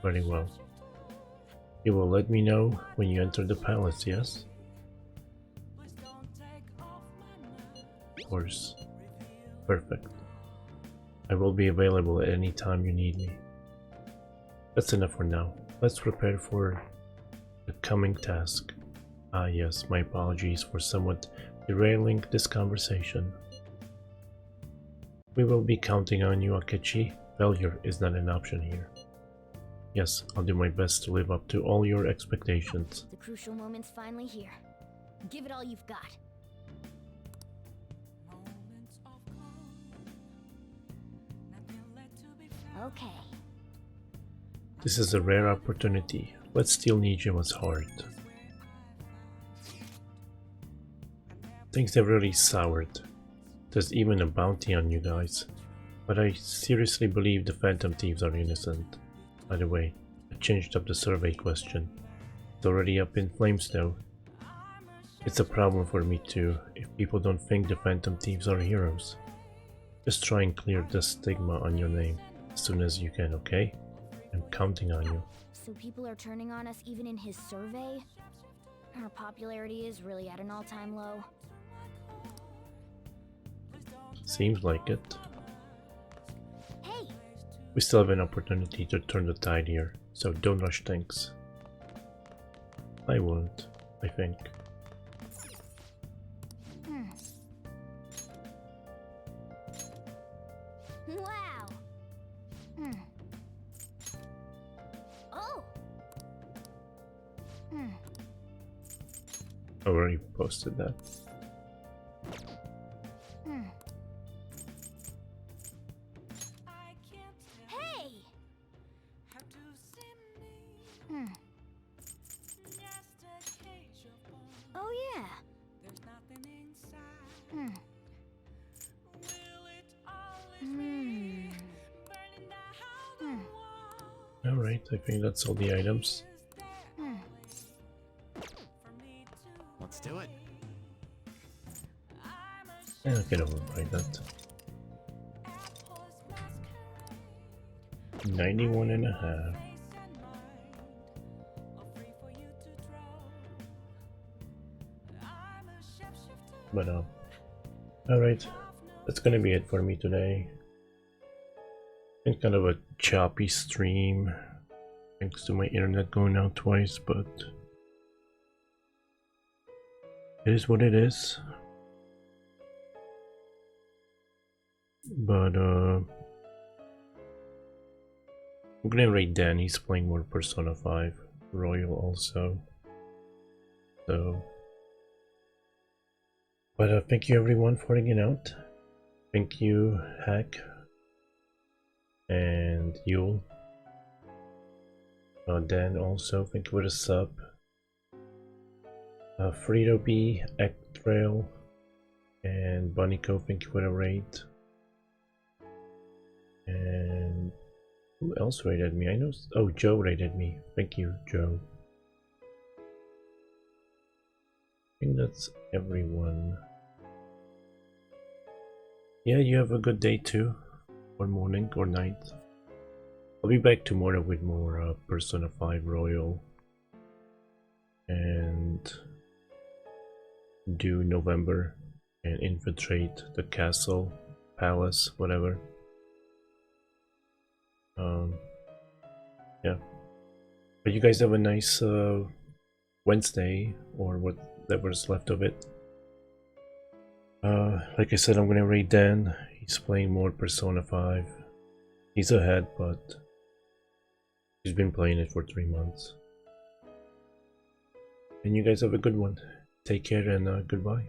Very well. You will let me know when you enter the palace, yes? Of course. Perfect. I will be available at any time you need me. That's enough for now. Let's prepare for the coming task. Ah yes, my apologies for somewhat derailing this conversation. We will be counting on you, Akechi. Failure is not an option here. Yes, I'll do my best to live up to all your expectations. The crucial moment's finally here. Give it all you've got. Okay. This is a rare opportunity. Let's steal Nijima's heart. Things have really soured. There's even a bounty on you guys. But I seriously believe the Phantom Thieves are innocent. By the way, I changed up the survey question. It's already up in flames though. It's a problem for me too, if people don't think the Phantom Thieves are heroes. Just try and clear the stigma on your name as soon as you can, okay? I'm counting on you. So people are turning on us even in his survey? Our popularity is really at an all-time low. Seems like it. Hey! We still have an opportunity to turn the tide here, so don't rush things. I won't, I think. Wow! Oh! I already posted that. Hey! Oh yeah. Alright, I think that's all the items. Let's do it. I'll get over by that. 91.5. But alright, that's gonna be it for me today. It's kind of a choppy stream thanks to my internet going out twice, but it is what it is. But I'm gonna rate Dan. He's playing more Persona 5 Royal also. So, but thank you everyone for hanging out. Thank you, Hack and Yule. Dan also, thank you for the sub. Frito B, Trail, and Bunnyco, thank you for the raid. And who else rated me? I know. Oh, Joe rated me. Thank you, Joe. think that's everyone. Yeah, you have a good day too, or morning or night. I'll be back tomorrow with more Persona 5 Royal and do November and infiltrate the castle, palace, whatever. Yeah. But you guys have a nice Wednesday, or whatever's left of it. Like I said, I'm gonna raid Dan. He's playing more Persona 5. He's ahead, but he's been playing it for 3 months. And you guys have a good one. Take care and goodbye.